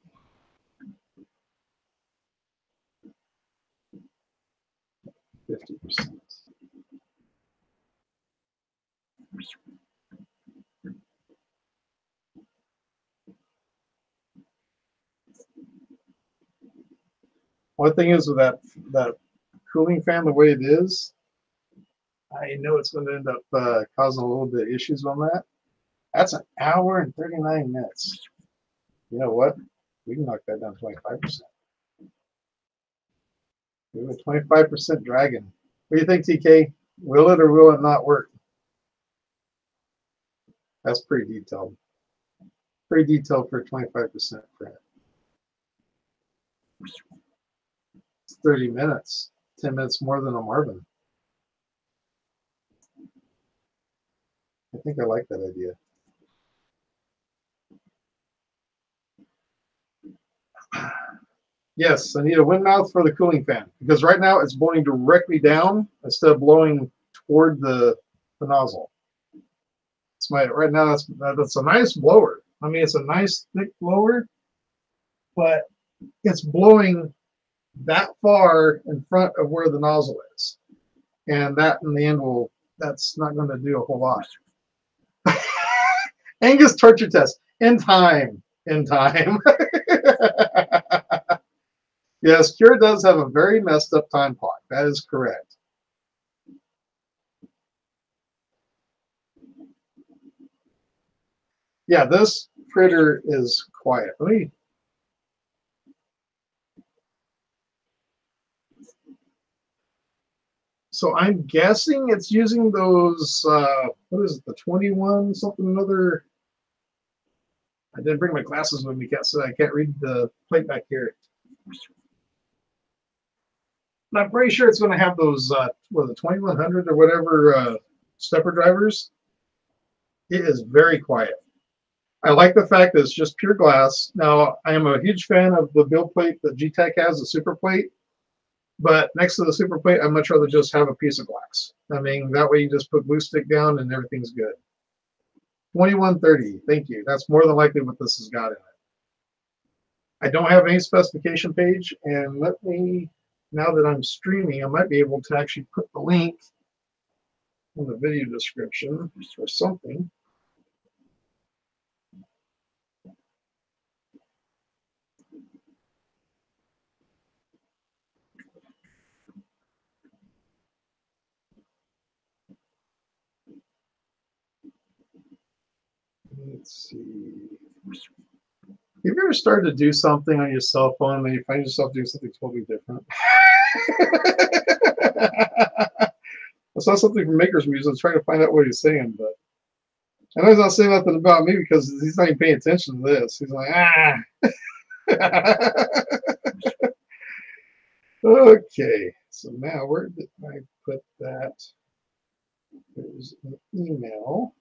50%. One thing is with that cooling fan the way it is, I know it's going to end up causing a little bit of issues on that. That's an hour and 39 minutes. You know what? We can knock that down to 25%. We have a 25% dragon. What do you think, TK? Will it or will it not work? That's pretty detailed. Pretty detailed for 25% print. It's 30 minutes. 10 minutes more than a Marvin. I think I like that idea. Yes, I need a wind mouth for the cooling fan because right now it's blowing directly down instead of blowing toward the nozzle. It's right now that's a nice blower. I mean, it's a nice thick blower, but it's blowing that far in front of where the nozzle is, and that in the end that's not going to do a whole lot. Angus torture test in time. Yes, Cure does have a very messed up time clock. That is correct. Yeah, this printer is quiet. So I'm guessing it's using those, what is it, the 21 something another. I didn't bring my glasses with me, so I can't read the plate back here. But I'm pretty sure it's going to have those, what, the 2100 or whatever stepper drivers. It is very quiet. I like the fact that it's just pure glass. Now, I am a huge fan of the build plate that G-Tech has, the super plate. But next to the super plate, I'd much rather just have a piece of glass. I mean, that way you just put glue stick down and everything's good. 2130, thank you. That's more than likely what this has got in it. I don't have any specification page, and let me, now that I'm streaming, I might be able to actually put the link in the video description or something. Let's see. Have you ever started to do something on your cell phone and you find yourself doing something totally different? I saw something from Maker's Music. I was trying to find out what he's saying, but I know he's not saying nothing about me because he's not even paying attention to this. He's like, Okay, so now where did I put that? There's an email.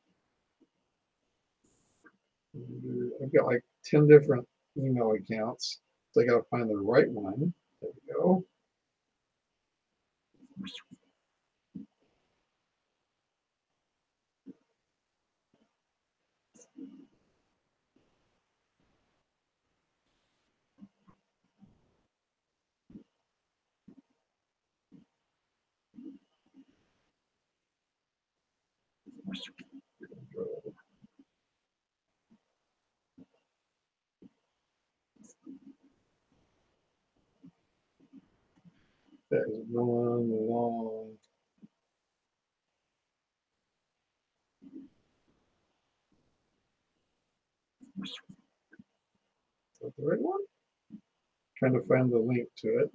I've got like 10 different email accounts, so I got to find the right one. There we go. That is one long. Is that the right one? Trying to find the link to it.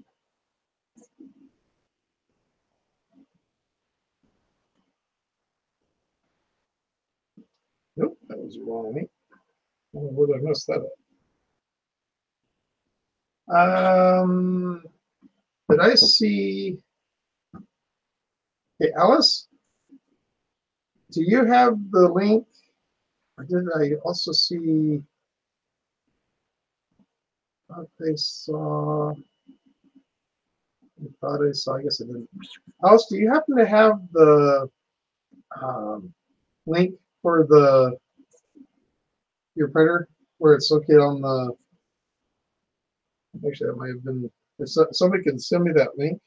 Nope, that was the wrong link. Where did I mess that up? Did I see? Hey, Alice, do you have the link? Or did I also see? I saw. I thought I saw. I guess I didn't. Alice, do you happen to have the link for your printer where it's located on the? Actually, that might have been. If somebody can send me that link.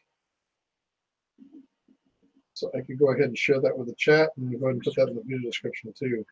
So I could go ahead and share that with the chat and go ahead and put that in the video description too.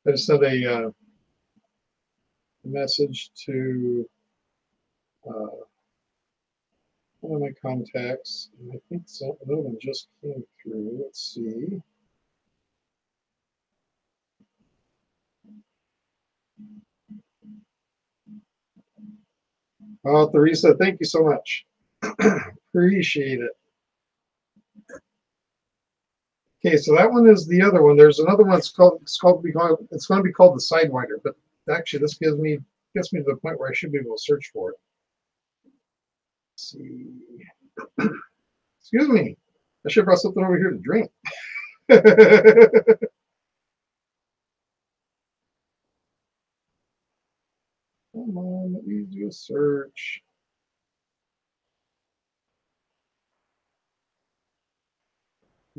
I just sent a message to one of my contacts, and I think another one just came through. Let's see. Oh, Theresa, thank you so much. Appreciate it. Okay, so that one is the other one. There's another one. It's going to be called the Sidewinder, but actually this gets me to the point where I should be able to search for it. Let's see. Excuse me. I should have brought something over here to drink. Come on, let me do a search.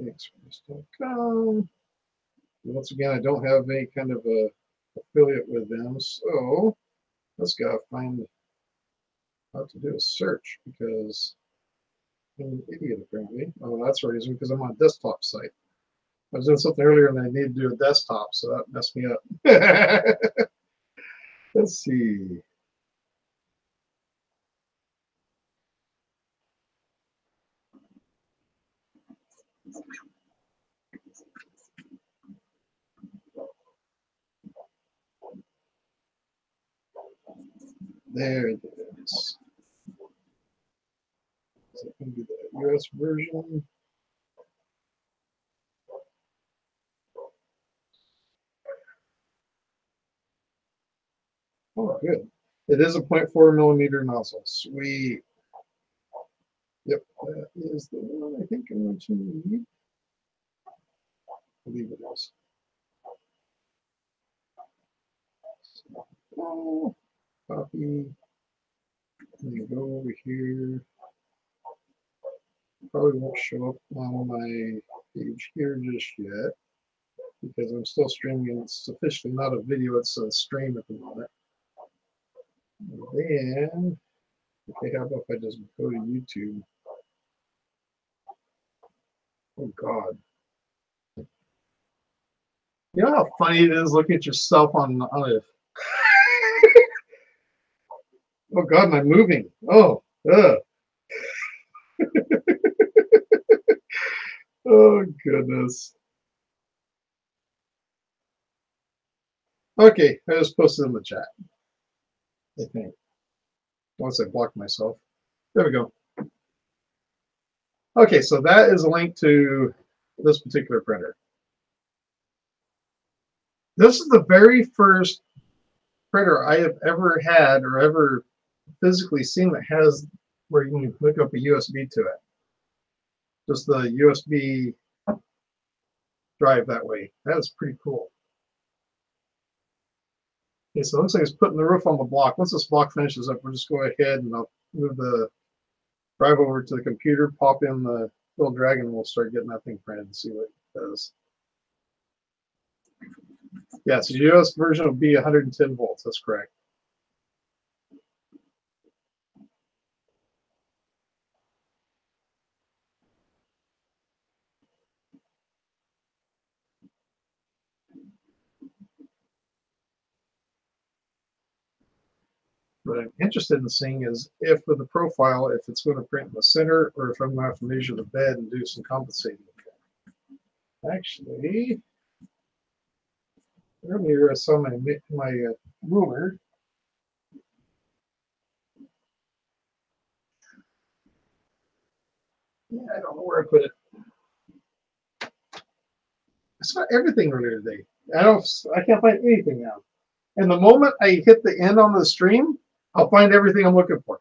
Express.com. Once again, I don't have any kind of a affiliate with them, so let's go find how to do a search because I'm an idiot apparently. Oh, that's the reason, because I'm on a desktop site. I was doing something earlier and I needed to do a desktop, so that messed me up. Let's see. There it is. Is it going to be the US version? Oh, good. It is a 0.4 millimeter nozzle. Sweet. Yep, that is the one I think I'm going to need. I believe it is. Oh, copy. And you go over here. Probably won't show up on my page here just yet because I'm still streaming. It's officially not a video, it's a stream at the moment. And then, okay, how about if I just go to YouTube? Oh, God. You know how funny it is looking at yourself on a... Oh, God, am I moving? Oh, oh, goodness. Okay, I just posted in the chat, I think. Once I block myself. There we go. Okay, so that is a link to this particular printer. This is the very first printer I have ever had or ever physically seen that has where you can hook up a USB to it. Just the USB drive that way. That is pretty cool. Okay, so it looks like it's putting the roof on the block. Once this block finishes up, we'll just go ahead and I'll move the drive over to the computer, pop in the little dragon, and we'll start getting that thing printed and see what it does. Yeah, so the US version will be 110 volts. That's correct. What I'm interested in seeing is if with the profile, if it's going to print in the center or if I'm going to have to measure the bed and do some compensating. Actually, earlier I saw my ruler. Yeah, I don't know where I put it. I saw everything earlier today. I can't find anything now. And the moment I hit the end on the stream, I'll find everything I'm looking for.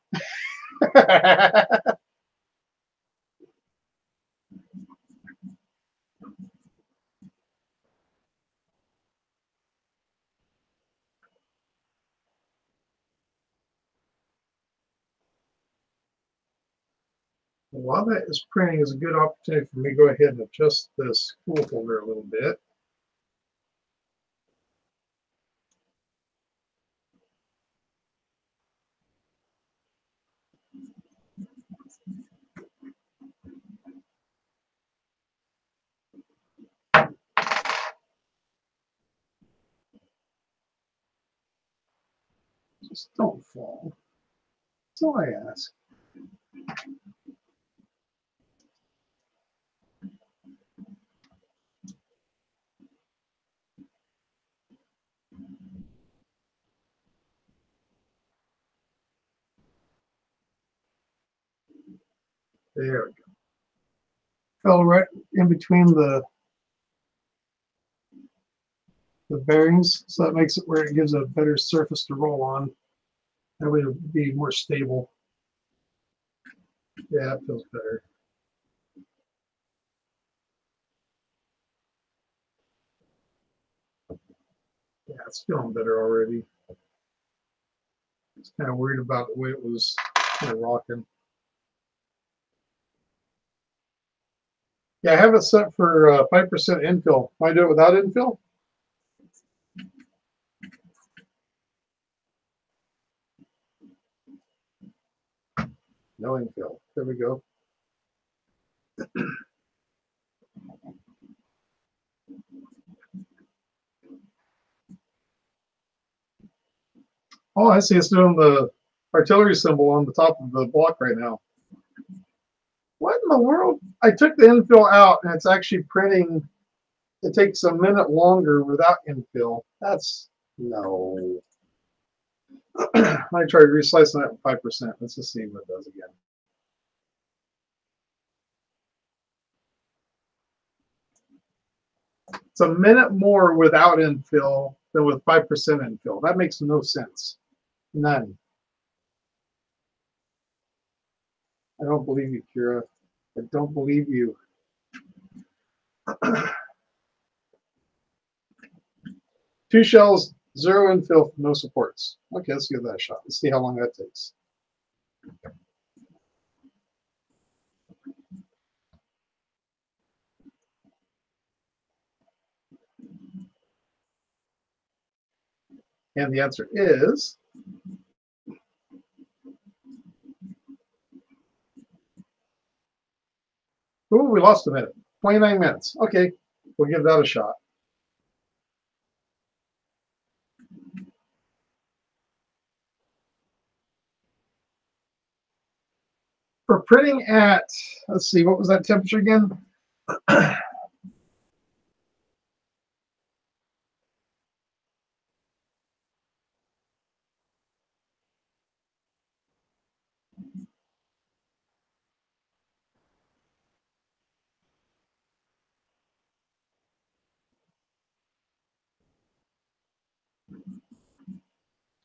While that is printing is a good opportunity for me to go ahead and adjust this spool holder a little bit. Just don't fall. That's all I ask. There we go. Fell right in between the bearings, so that makes it where it gives a better surface to roll on. That way it'll be more stable. Yeah, it feels better. Yeah, it's feeling better already. It's kind of worried about the way it was kind of rocking. Yeah, I have it set for 5% infill. Can I do it without infill? No infill. There we go. Oh, I see. It's doing the artillery symbol on the top of the block right now. What in the world? I took the infill out, and it's actually printing. It takes a minute longer without infill. That's no. I tried reslicing that 5%. Let's just see what it does again. It's a minute more without infill than with 5% infill. That makes no sense. None. I don't believe you, Kira. I don't believe you. Two shells, zero infill, no supports. Okay, let's give that a shot. Let's see how long that takes. And the answer is ooh, we lost a minute. 29 minutes. Okay, we'll give that a shot. For printing at, let's see, what was that temperature again?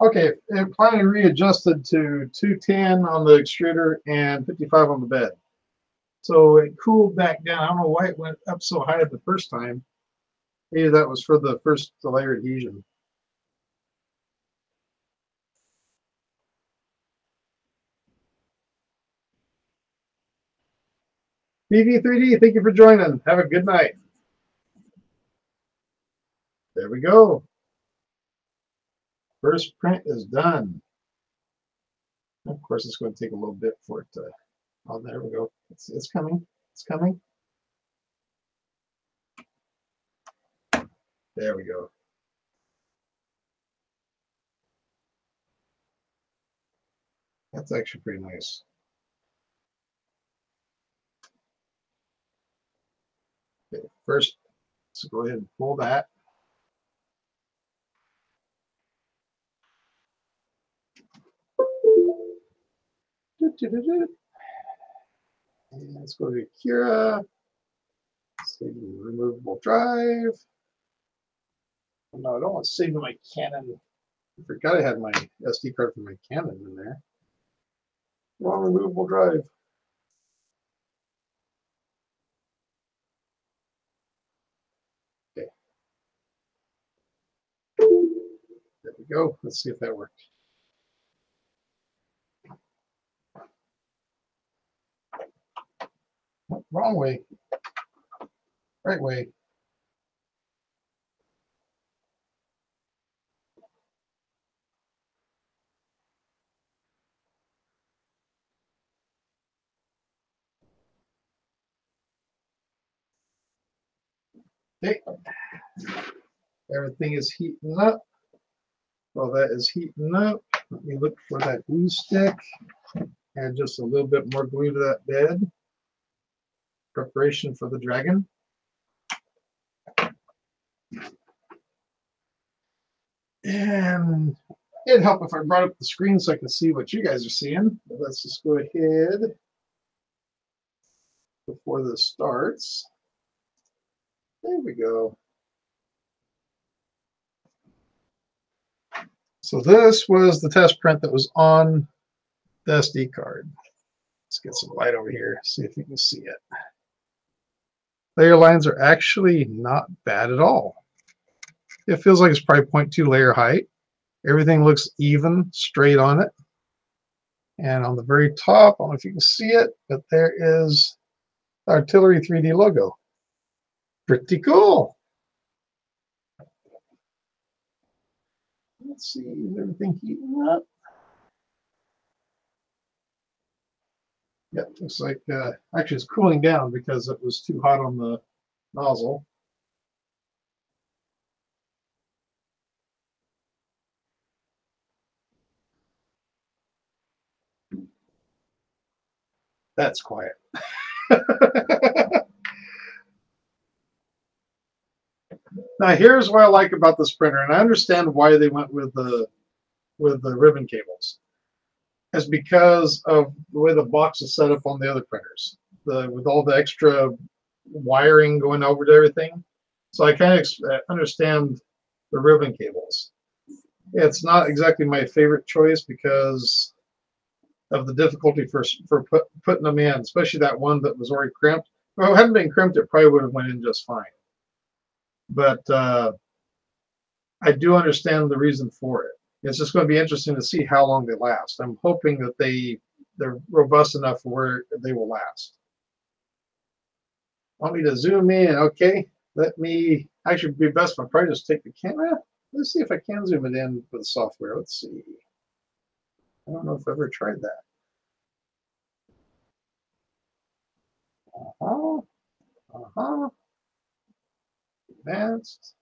Okay, it finally readjusted to 210 on the extruder and 55 on the bed. So it cooled back down. I don't know why it went up so high the first time. Maybe that was for the first layer adhesion. BV3D, thank you for joining. Have a good night. There we go. First print is done. Of course, it's going to take a little bit for it to. Oh, there we go. It's coming. It's coming. There we go. That's actually pretty nice. Okay, first, let's go ahead and pull that. And let's go to Kira. Save the removable drive. Oh, no, I don't want to save my Canon. I forgot I had my SD card for my Canon in there. Wrong removable drive. Okay. There we go. Let's see if that worked. Wrong way. Right way. Okay. Everything is heating up. While that is heating up, let me look for that glue stick. Add just a little bit more glue to that bed. Preparation for the dragon. And it'd help if I brought up the screen so I can see what you guys are seeing. But let's just go ahead before this starts. There we go. So this was the test print that was on the SD card. Let's get some light over here, see if you can see it. Layer lines are actually not bad at all. It feels like it's probably 0.2 layer height. Everything looks even, straight on it. And on the very top, I don't know if you can see it, but there is the Artillery3D logo. Pretty cool. Let's see, is everything heating up? Yeah, looks like, actually it's cooling down because it was too hot on the nozzle. That's quiet. Now here's what I like about this printer, and I understand why they went with the ribbon cables. It's because of the way the box is set up on the other printers, with all the extra wiring going over to everything. So I kind of understand the ribbon cables. It's not exactly my favorite choice because of the difficulty for putting them in, especially that one that was already crimped. If it hadn't been crimped, it probably would have went in just fine. But I do understand the reason for it. It's just going to be interesting to see how long they last. I'm hoping that they're robust enough where they will last. Want me to zoom in? Okay. Let me, actually be best if I probably just take the camera. Let's see if I can zoom it in with the software. Let's see. I don't know if I've ever tried that. Advanced.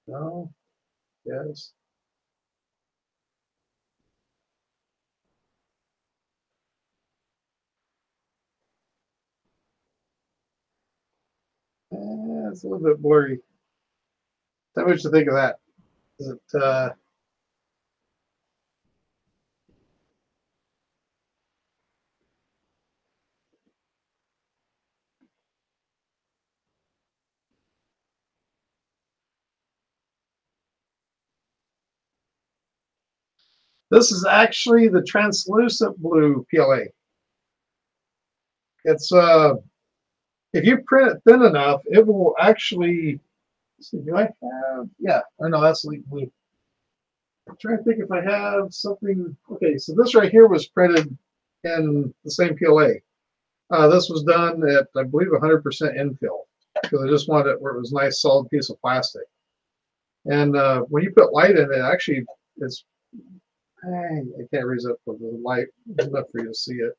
No. Yes. It's a little bit blurry. Tell me what you think of that. Is it, this is actually the translucent blue PLA. It's if you print it thin enough, it will actually. Let's see, do I have? Yeah, or no, that's leaf blue. I'm trying to think if I have something. Okay, so this right here was printed in the same PLA. This was done at, I believe, 100% infill because I just wanted it where it was a nice solid piece of plastic. And when you put light in it, actually, it's. I can't raise up with the light enough for you to see it.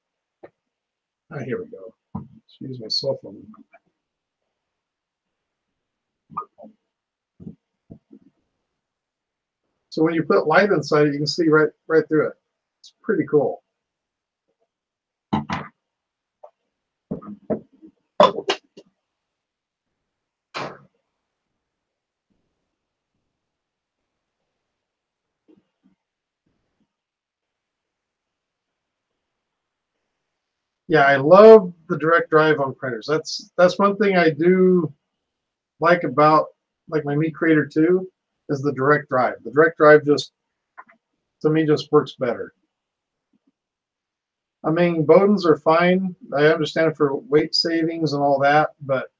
Ah, here we go. Let's use my cell phone. So when you put light inside it, you can see right through it. It's pretty cool. Yeah, I love the direct drive on printers. That's one thing I do like about like my Meat Creator 2 is the direct drive. The direct drive just to me just works better. I mean, Bowdens are fine. I understand for weight savings and all that, but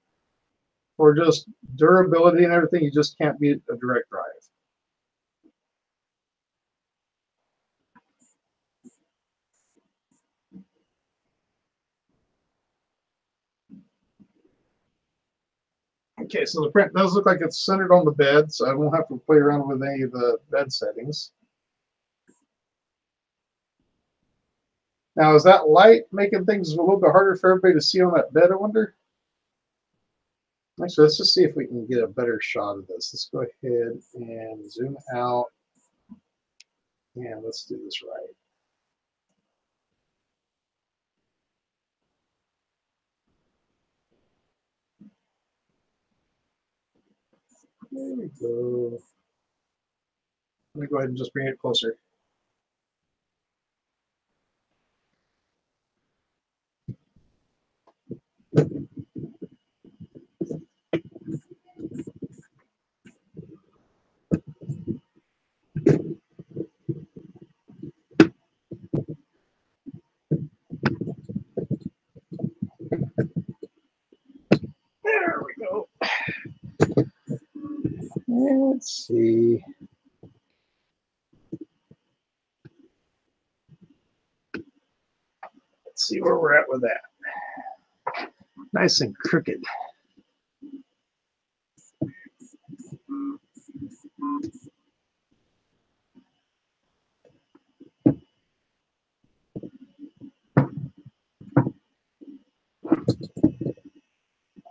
for just durability and everything, you just can't beat a direct drive. Okay, so the print does look like it's centered on the bed, so I won't have to play around with any of the bed settings. Now, is that light making things a little bit harder for everybody to see on that bed, I wonder? Actually, let's just see if we can get a better shot of this. Let's go ahead and zoom out, and let's do this right. There we go. Let me go ahead and just bring it closer. There we go. Let's see. Let's see where we're at with that. Nice and crooked.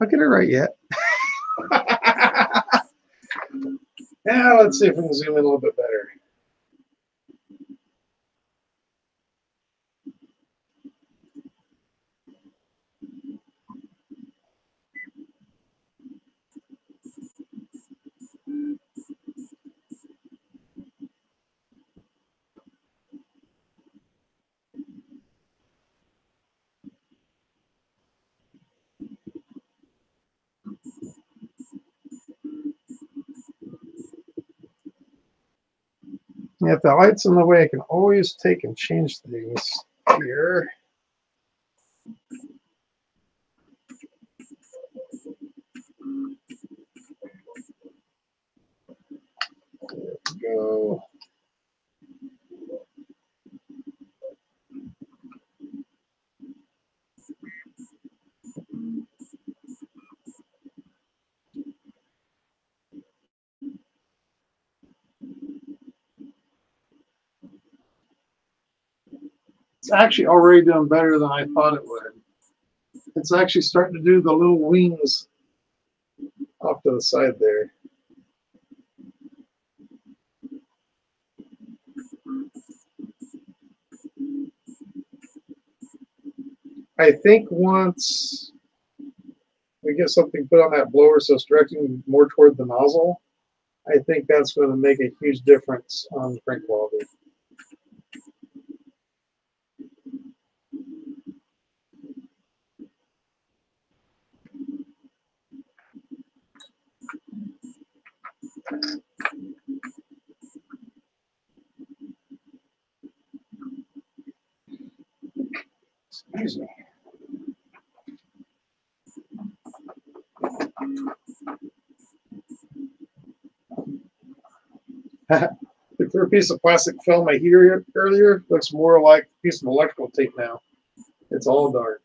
Not get it right yet. Now let's see if we can zoom in a little bit better. Yeah, if the light's in the way, I can always take and change things here. There we go. It's actually already doing better than I thought it would. It's actually starting to do the little wings off to the side there. I think once we get something put on that blower so it's directing more toward the nozzle, I think that's going to make a huge difference on print quality. Excuse me. The clear piece of plastic film I heated earlier looks more like a piece of electrical tape now. It's all dark.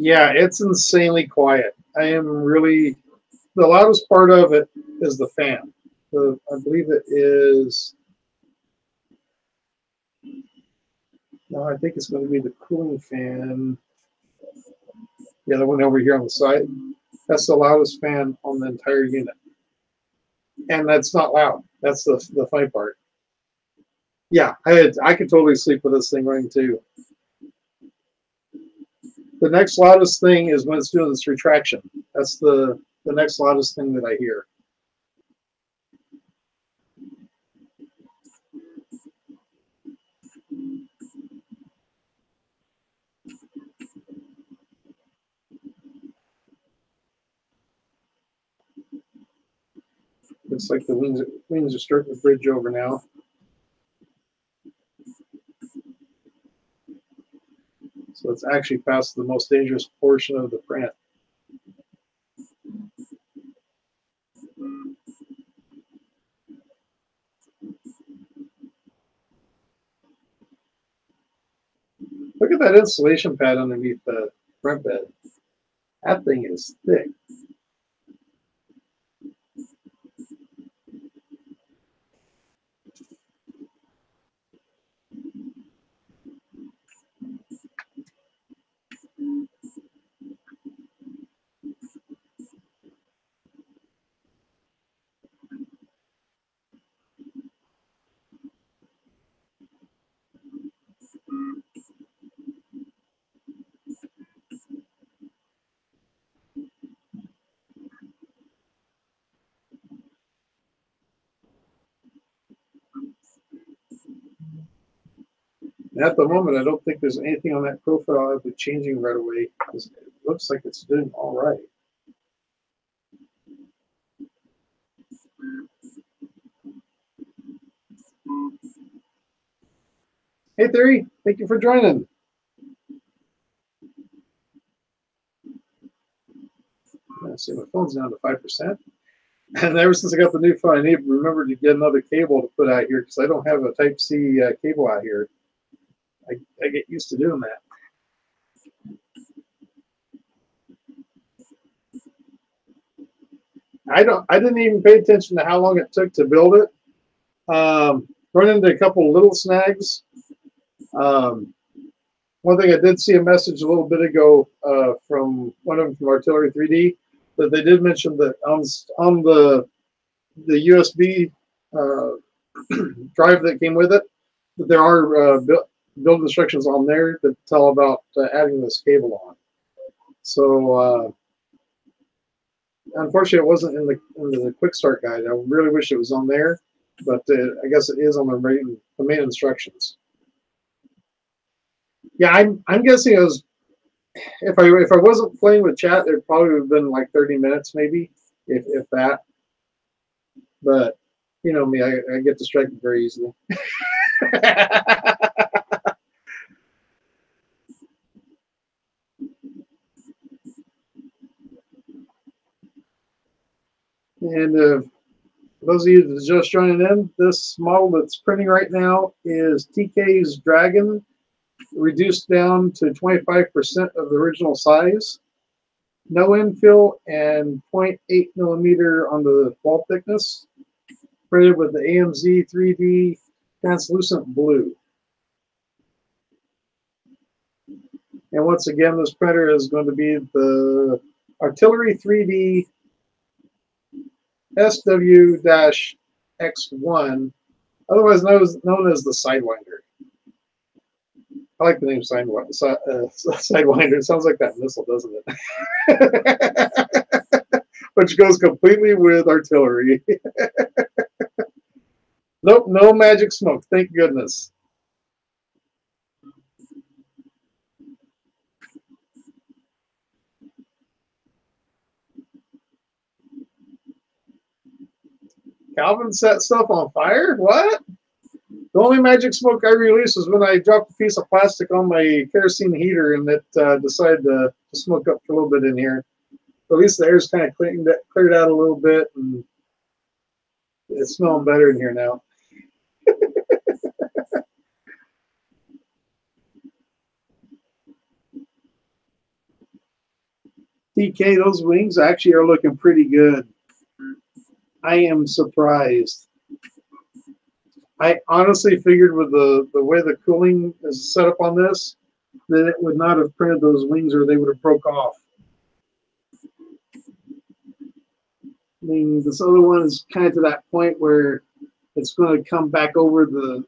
Yeah, it's insanely quiet. I am really, the loudest part of it is the fan. I believe it is, no, I think it's going to be the cooling fan. The other one over here on the side. That's the loudest fan on the entire unit. And that's not loud. That's the funny part. Yeah, I could totally sleep with this thing running too. The next loudest thing is when it's doing this retraction. That's the next loudest thing that I hear. Looks like the wings are starting to bridge over now. So it's actually past the most dangerous portion of the print. Look at that insulation pad underneath the front bed. That thing is thick. At the moment, I don't think there's anything on that profile I'll be changing right away. It looks like it's doing all right. Hey, Theory, thank you for joining. Let's see, my phone's down to 5%. And ever since I got the new phone, I need to remember to get another cable to put out here because I don't have a Type-C cable out here. I get used to doing that. I didn't even pay attention to how long it took to build it. Run into a couple of little snags. One thing I did see a message a little bit ago from one of them from Artillery3D that they did mention that on the USB drive that came with it, that there are build instructions on there that tell about adding this cable on. So unfortunately, it wasn't in the quick start guide. I really wish it was on there, but I guess it is on the main instructions. Yeah, I'm guessing it was. If I wasn't playing with chat, it probably would have been like 30 minutes, maybe, if that. But you know me, I get distracted very easily. And those of you that are just joining in, this model that's printing right now is TK's Dragon, reduced down to 25% of the original size. No infill and 0.8 millimeter on the wall thickness. Printed with the AMZ 3D translucent blue. And once again, this printer is going to be the Artillery3D SW-X1, otherwise known as the Sidewinder. I like the name Sidewinder. It sounds like that missile, doesn't it? Which goes completely with artillery. Nope, no magic smoke. Thank goodness. Calvin set stuff on fire? What? The only magic smoke I released was when I dropped a piece of plastic on my kerosene heater and it decided to smoke up for a little bit in here. But at least the air's kind of cleared out a little bit, and it's smelling better in here now. TK, those wings actually are looking pretty good. I am surprised. I honestly figured with the way the cooling is set up on this, that it would not have printed those wings or they would have broke off. I mean, this other one is kind of to that point where it's going to come back over the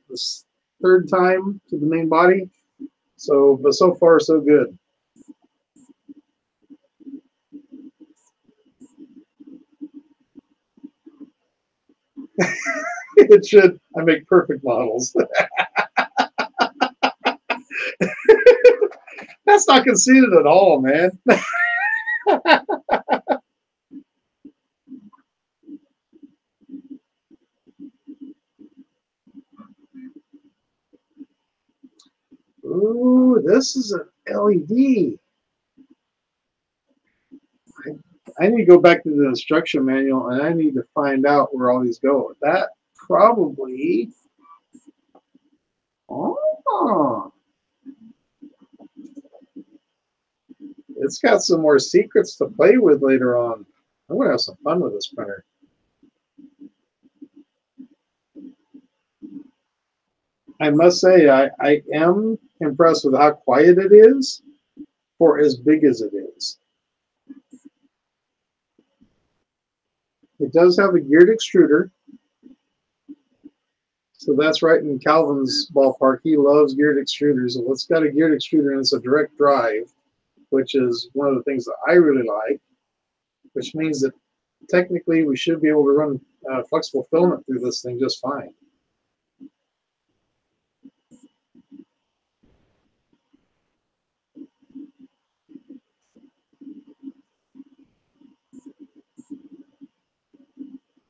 third time to the main body. So, but so far, so good. It should. I make perfect models. That's not conceited at all, man. Ooh, this is an LED. I need to go back to the instruction manual and I need to find out where all these go. That probably. Oh, it's got some more secrets to play with later on. I'm going to have some fun with this printer. I must say, I am impressed with how quiet it is for as big as it is. It does have a geared extruder. So that's right in Calvin's ballpark. He loves geared extruders. And it's got a geared extruder and it's a direct drive, which is one of the things that I really like, which means that technically we should be able to run flexible filament through this thing just fine.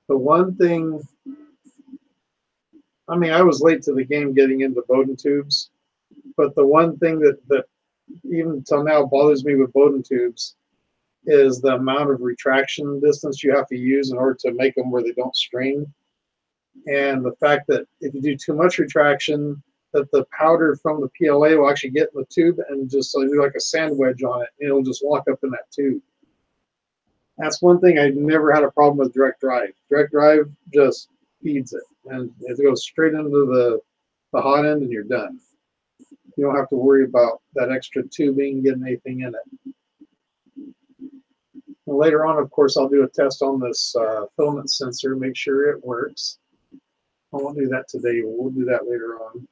The one thing, I mean, I was late to the game getting into Bowden tubes, but the one thing that even until now bothers me with Bowden tubes is the amount of retraction distance you have to use in order to make them where they don't strain. And the fact that if you do too much retraction, that the powder from the PLA will actually get in the tube and just do like a sand wedge on it, and it'll just lock up in that tube. That's one thing I've never had a problem with direct drive. Direct drive just feeds it, and it goes straight into the hot end, and you're done. You don't have to worry about that extra tubing getting anything in it. And later on, of course, I'll do a test on this filament sensor, make sure it works. I won't do that today, but we'll do that later on.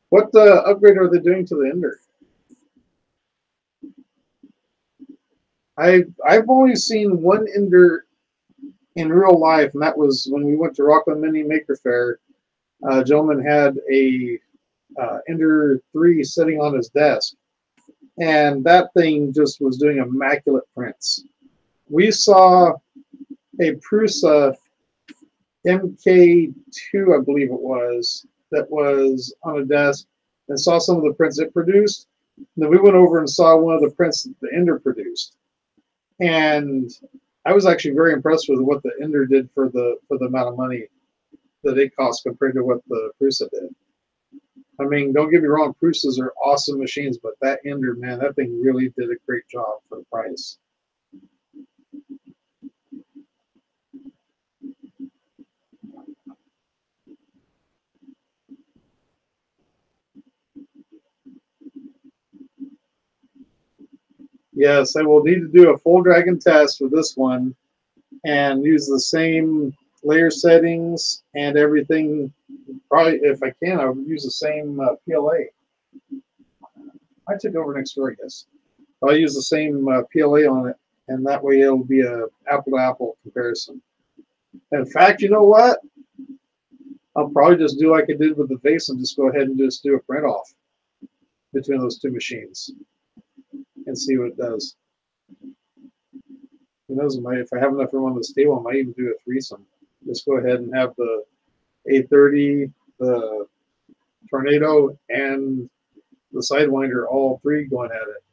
What upgrade are they doing to the Ender? I've only seen one Ender in real life, and that was when we went to Rockland Mini Maker Fair. A gentleman had a Ender 3 sitting on his desk, and that thing just was doing immaculate prints. We saw a Prusa MK2, I believe it was, that was on a desk, and saw some of the prints it produced. And then we went over and saw one of the prints that the Ender produced, and I was actually very impressed with what the Ender did for the amount of money that it cost compared to what the Prusa did. I mean, don't get me wrong, Prusas are awesome machines, but that Ender, man, that thing really did a great job for the price. Yes, I will need to do a full Dragon test with this one and use the same layer settings and everything. Probably, if I can, I would use the same PLA. I took over next door, I guess. I'll use the same PLA on it, and that way it'll be a apple-to-apple comparison. In fact, you know what? I'll probably just do like I did with the vase and just go ahead and just do a print off between those two machines and see what it does. Who knows, if I have enough room on this table, I might even do a threesome. Just go ahead and have the 830, the Tornado, and the Sidewinder, all three going at it.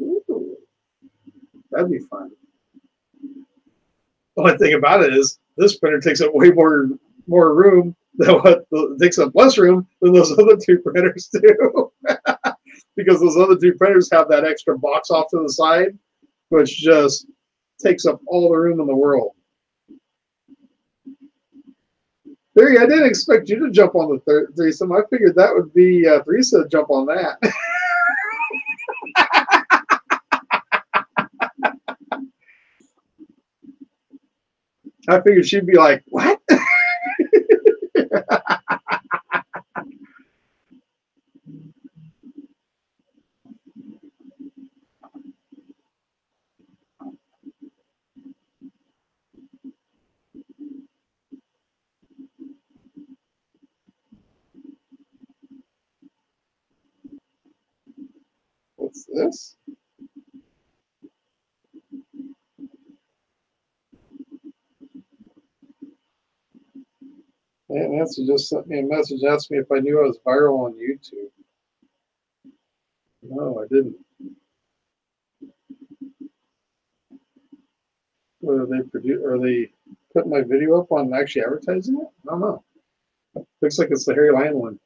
Ooh, that'd be fun. The only thing about it is this printer takes up way more room than what takes up less room than those other two printers do. Because those other two printers have that extra box off to the side, which just takes up all the room in the world. Barry, I didn't expect you to jump on the threesome. I figured that would be Theresa to jump on that. I figured she'd be like, what? this? And Nancy just sent me a message, asked me if I knew I was viral on YouTube. No, I didn't. What, are they putting my video up on actually advertising it? I don't know. Looks like it's the Harry Lion one.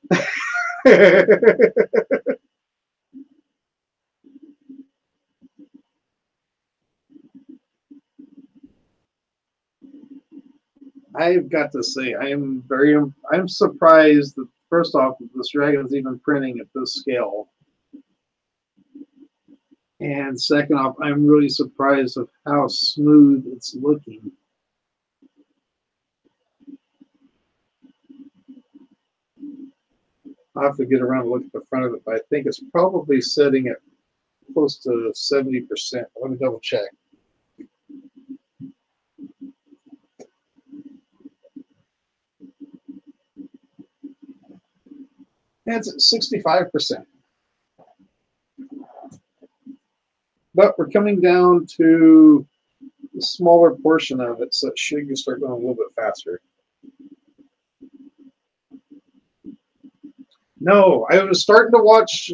I've got to say, I'm surprised that, first off, this dragon's even printing at this scale. And second off, I'm really surprised of how smooth it's looking. I'll have to get around and look at the front of it, but I think it's probably setting at close to 70%. Let me double check. And it's at 65%. But we're coming down to the smaller portion of it, so it should start going a little bit faster. No, I was starting to watch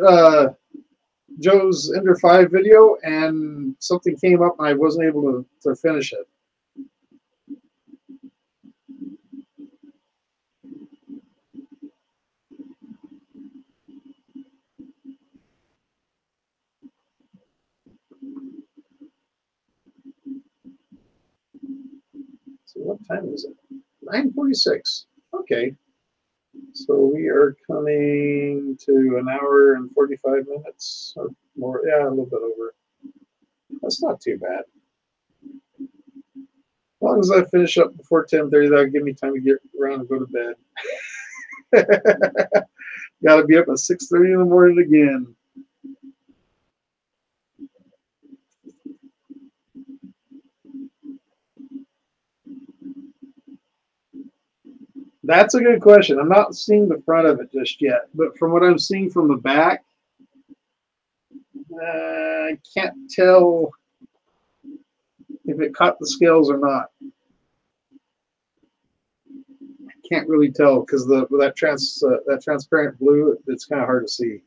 Joe's Ender 5 video, and something came up and I wasn't able to finish it. So what time is it? 9:46. Okay. So we are coming to an hour and 45 minutes or more. Yeah, a little bit over. That's not too bad. As long as I finish up before 10:30, that'll give me time to get around and go to bed. Got to be up at 6:30 in the morning again. That's a good question. I'm not seeing the front of it just yet, but from what I'm seeing from the back, I can't tell if it caught the scales or not. I can't really tell because that transparent blue, it's kind of hard to see.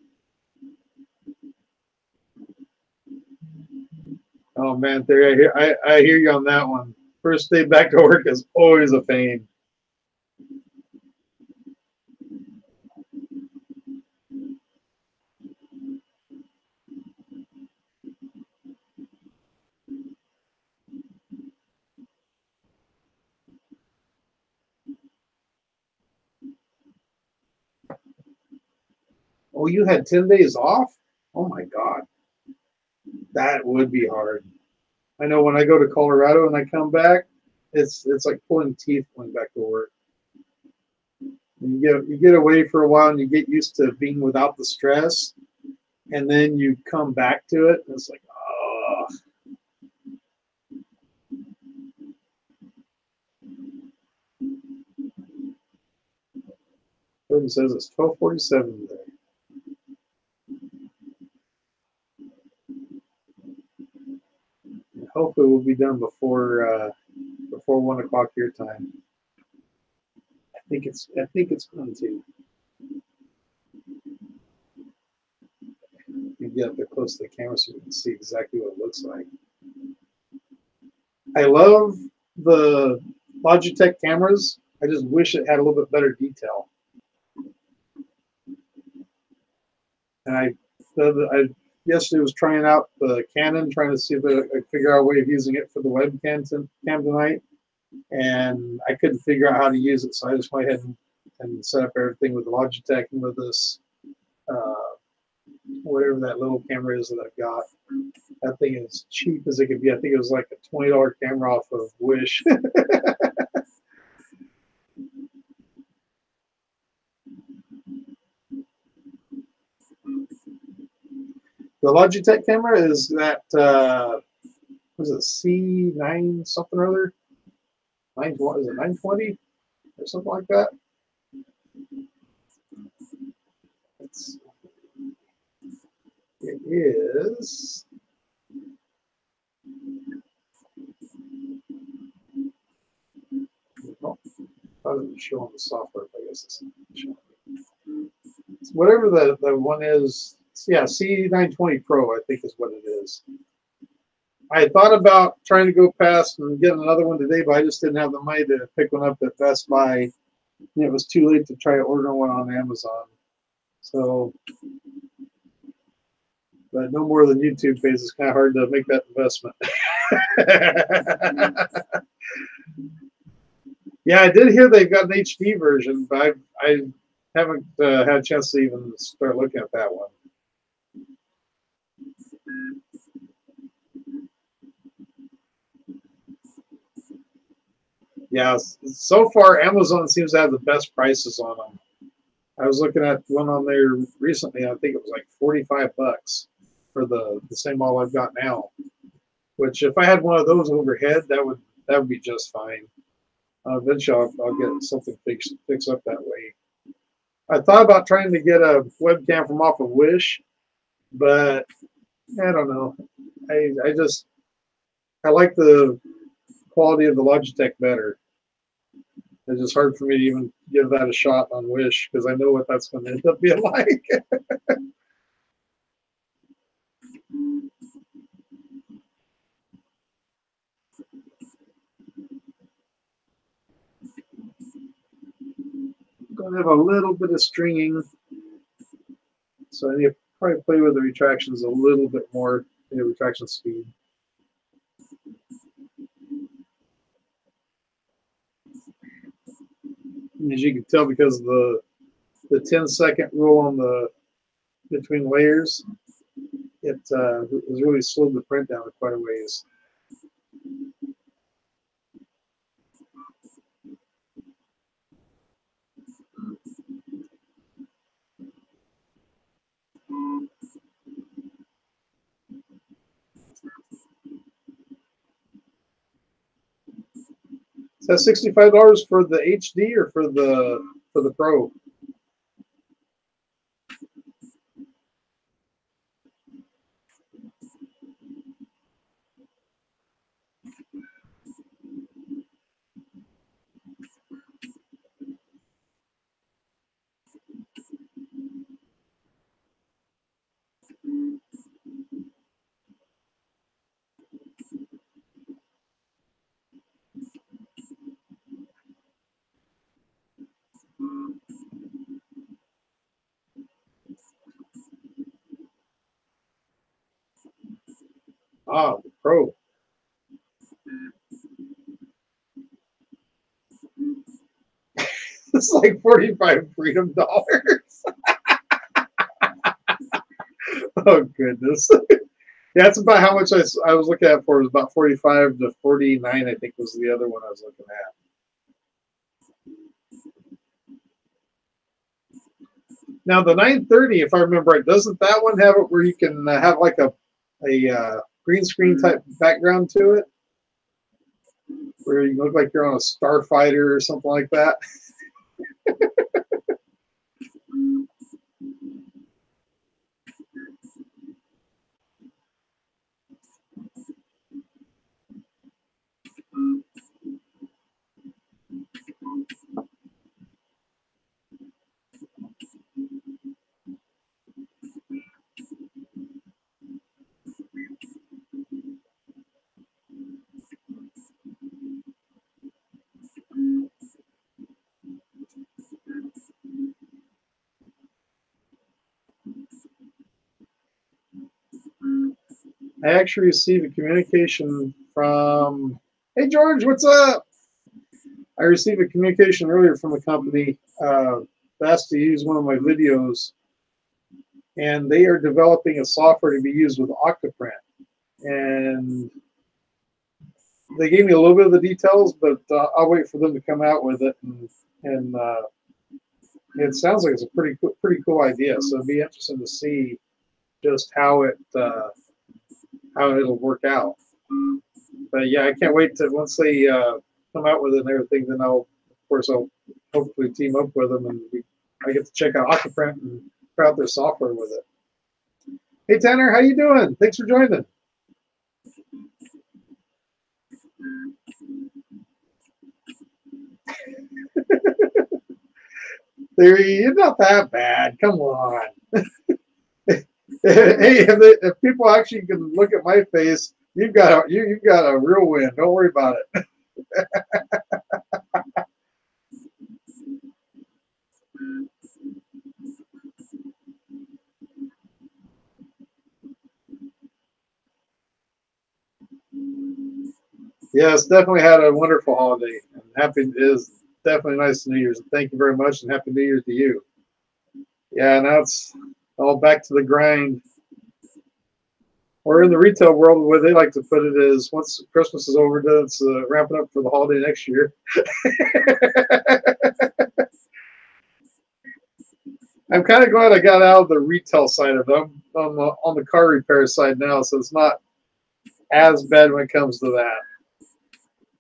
Oh man, there I hear you on that one. First day back to work is always a pain. Oh, you had 10 days off? Oh my God. That would be hard. I know when I go to Colorado and I come back, it's like pulling teeth going back to work. You get away for a while and you get used to being without the stress, and then you come back to it and it's like, oh. It says it's 12:47 today. Hopefully we'll be done before 1 o'clock your time. I think it's going to. You get up there close to the camera so you can see exactly what it looks like. I love the Logitech cameras. I just wish it had a little bit better detail. And I yesterday was trying out the Canon, trying to see if I could figure out a way of using it for the webcam tonight, and I couldn't figure out how to use it, so I just went ahead and set up everything with the Logitech and with this whatever that little camera is that I've got. That thing is cheap as it could be. I think it was like a $20 camera off of Wish. The Logitech camera is that, what is it, C9 something or other? Is it 920 or something like that? is, oh, I didn't show on the software, but I guess it's showing. Whatever the one is, yeah, C920 Pro, I think is what it is. I thought about trying to go past and get another one today, but I just didn't have the money to pick one up at Best Buy. And it was too late to try ordering one on Amazon. So, but no more than YouTube pays. It's kind of hard to make that investment. Yeah, I did hear they've got an HD version, but I haven't had a chance to even start looking at that one. Yeah, so far Amazon seems to have the best prices on them. I was looking at one on there recently. I think it was like $45 for the same model I've got now. Which, if I had one of those overhead, that would be just fine. Eventually, I'll get something fixed up that way. I thought about trying to get a webcam from off of Wish, but I don't know. I like the quality of the Logitech better. It's just hard for me to even give that a shot on Wish because I know what that's going to end up being like. I'm going to have a little bit of stringing, so I need to probably play with the retractions a little bit more, the retraction speed. And as you can tell, because of the 10-second rule on the between layers, it has really slowed the print down quite a ways. Is that $65 for the HD or for the Pro? Ah, the Pro. It's like 45 freedom dollars. Oh goodness. Yeah, that's about how much I was looking at for. It was about 45 to 49, I think was the other one I was looking at. Now the 930, if I remember right, doesn't that one have it where you can have like a green screen type background to it, where you look like you're on a starfighter or something like that? I actually received a communication from, hey George, what's up? I received a communication earlier from a company asked to use one of my videos, and they are developing a software to be used with Octoprint. And they gave me a little bit of the details, but I'll wait for them to come out with it. And it sounds like it's a pretty cool idea. So it'd be interesting to see just how it'll work out. But yeah, I can't wait to once they come out with it and everything. Then I'll hopefully team up with them, and I get to check out Octoprint and try out their software with it. Hey Tanner, how you doing? Thanks for joining. You're not that bad. Come on. Hey, if people actually can look at my face, you've got a real win. Don't worry about it. Yes, definitely had a wonderful holiday. And happy is definitely nice New Year's. And thank you very much, and happy New Year's to you. Yeah, now it's all back to the grind. Or in the retail world, the way they like to put it is, once Christmas is over, it's ramping up for the holiday next year. I'm kind of glad I got out of the retail side of it. I'm on the car repair side now, so it's not as bad when it comes to that.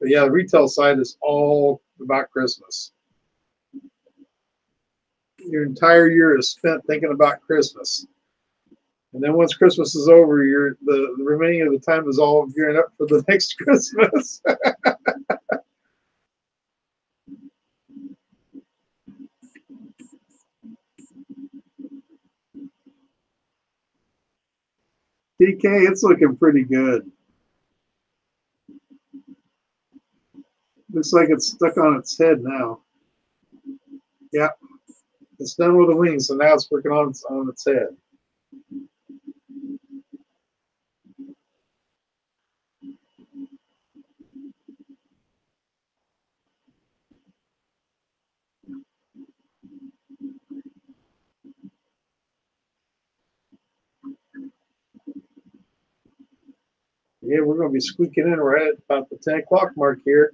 But yeah, the retail side is all about Christmas. Your entire year is spent thinking about Christmas. And then once Christmas is over, the remaining of the time is all gearing up for the next Christmas. DK, it's looking pretty good. Looks like it's stuck on its head now. Yeah, it's done with the wings, so now it's working on its head. Yeah, we're going to be squeaking in right at about the 10 o'clock mark here.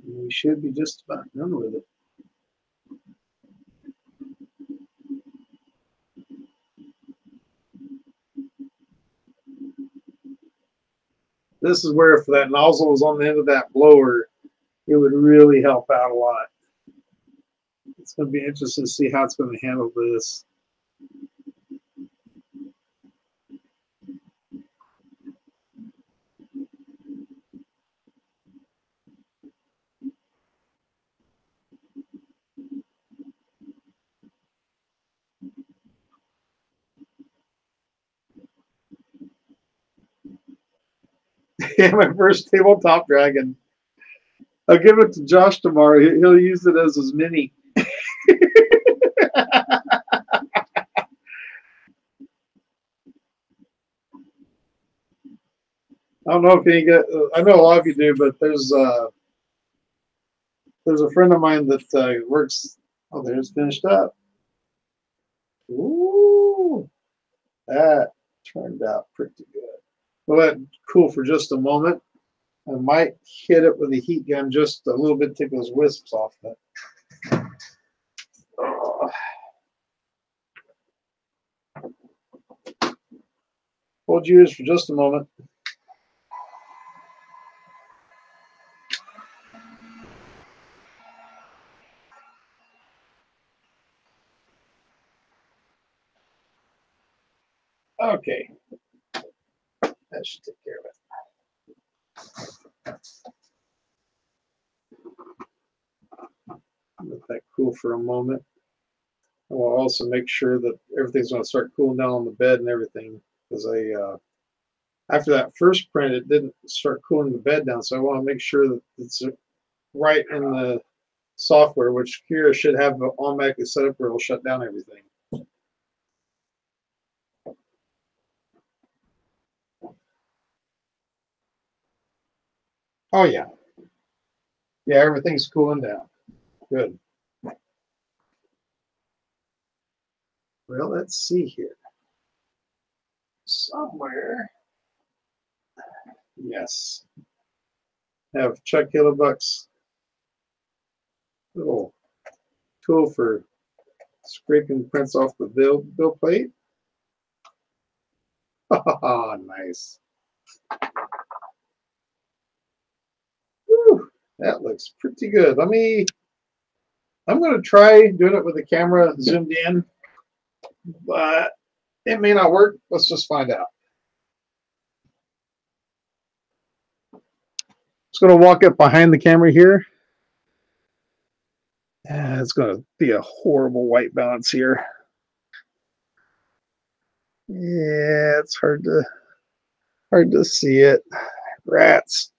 And we should be just about done with it. This is where if that nozzle was on the end of that blower, it would really help out a lot. It's going to be interesting to see how it's going to handle this. Yeah, my first tabletop dragon. I'll give it to Josh tomorrow. He'll use it as his mini. I don't know if you get. I know a lot of you do, but there's a friend of mine that works. Oh, there's finished up. Ooh, that turned out pretty good. We'll let it cool for just a moment. I might hit it with a heat gun just a little bit, take those wisps off of it. Hold yours for just a moment. Okay, that should take care of it. Let that cool for a moment. I will also make sure that everything's going to start cooling down on the bed and everything, because after that first print, it didn't start cooling the bed down, so I want to make sure that it's right in the software, which Kira should have automatically set up where it'll shut down everything. Oh yeah. Yeah, everything's cooling down. Good. Well, let's see here. Somewhere. Yes. Have Chuck Hillebuck's little tool for scraping prints off the bill plate. Oh, nice. Whew, that looks pretty good. I'm going to try doing it with the camera zoomed in, but It may not work. Let's just find out. Just going to walk up behind the camera here. It's going to be a horrible white balance here. Yeah, it's hard to see it. Rats.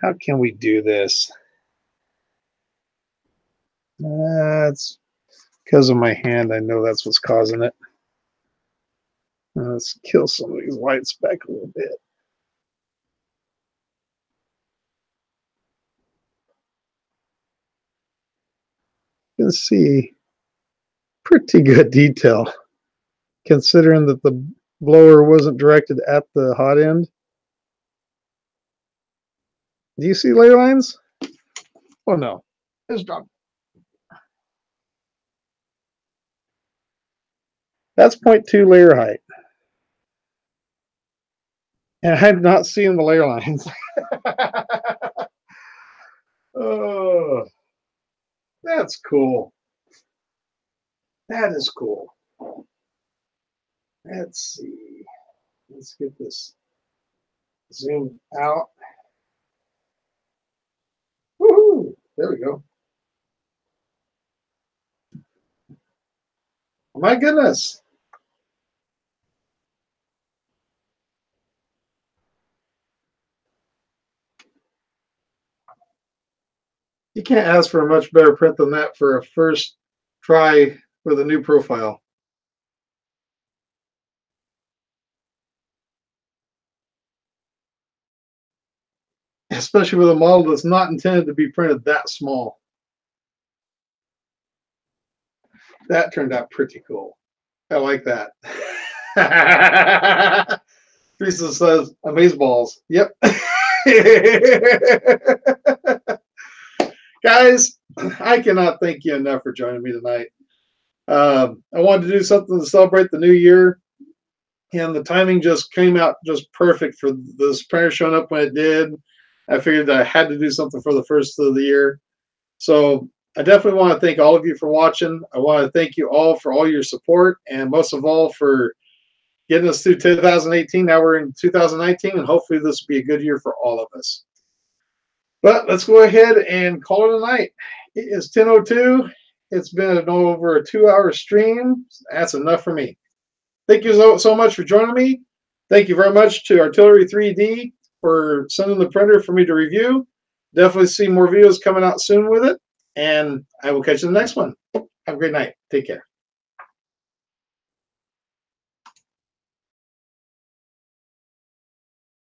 How can we do this? It's because of my hand. I know that's what's causing it. Let's kill some of these lights back a little bit. You can see pretty good detail, considering that the blower wasn't directed at the hot end. Do you see layer lines? Oh no, it's dropped. That's 0.2 layer height. And I'm not seeing the layer lines. Oh, that's cool. That is cool. Let's see. Let's get this zoomed out. Woohoo! There we go. My goodness. You can't ask for a much better print than that for a first try with a new profile. Especially with a model that's not intended to be printed that small. That turned out pretty cool. I like that. Teresa says, amazeballs. Yep. Guys, I cannot thank you enough for joining me tonight. I wanted to do something to celebrate the new year, and the timing just came out just perfect for this printer showing up when it did. I figured that I had to do something for the first of the year. So I definitely want to thank all of you for watching. I want to thank you all for all your support, and most of all for getting us through 2018. Now we're in 2019, and hopefully this will be a good year for all of us. But let's go ahead and call it a night. It is 10:02. It's been over a 2-hour stream. That's enough for me. Thank you so much for joining me. Thank you very much to Artillery3D for sending the printer for me to review. Definitely see more videos coming out soon with it. And I will catch you in the next one. Have a great night. Take care.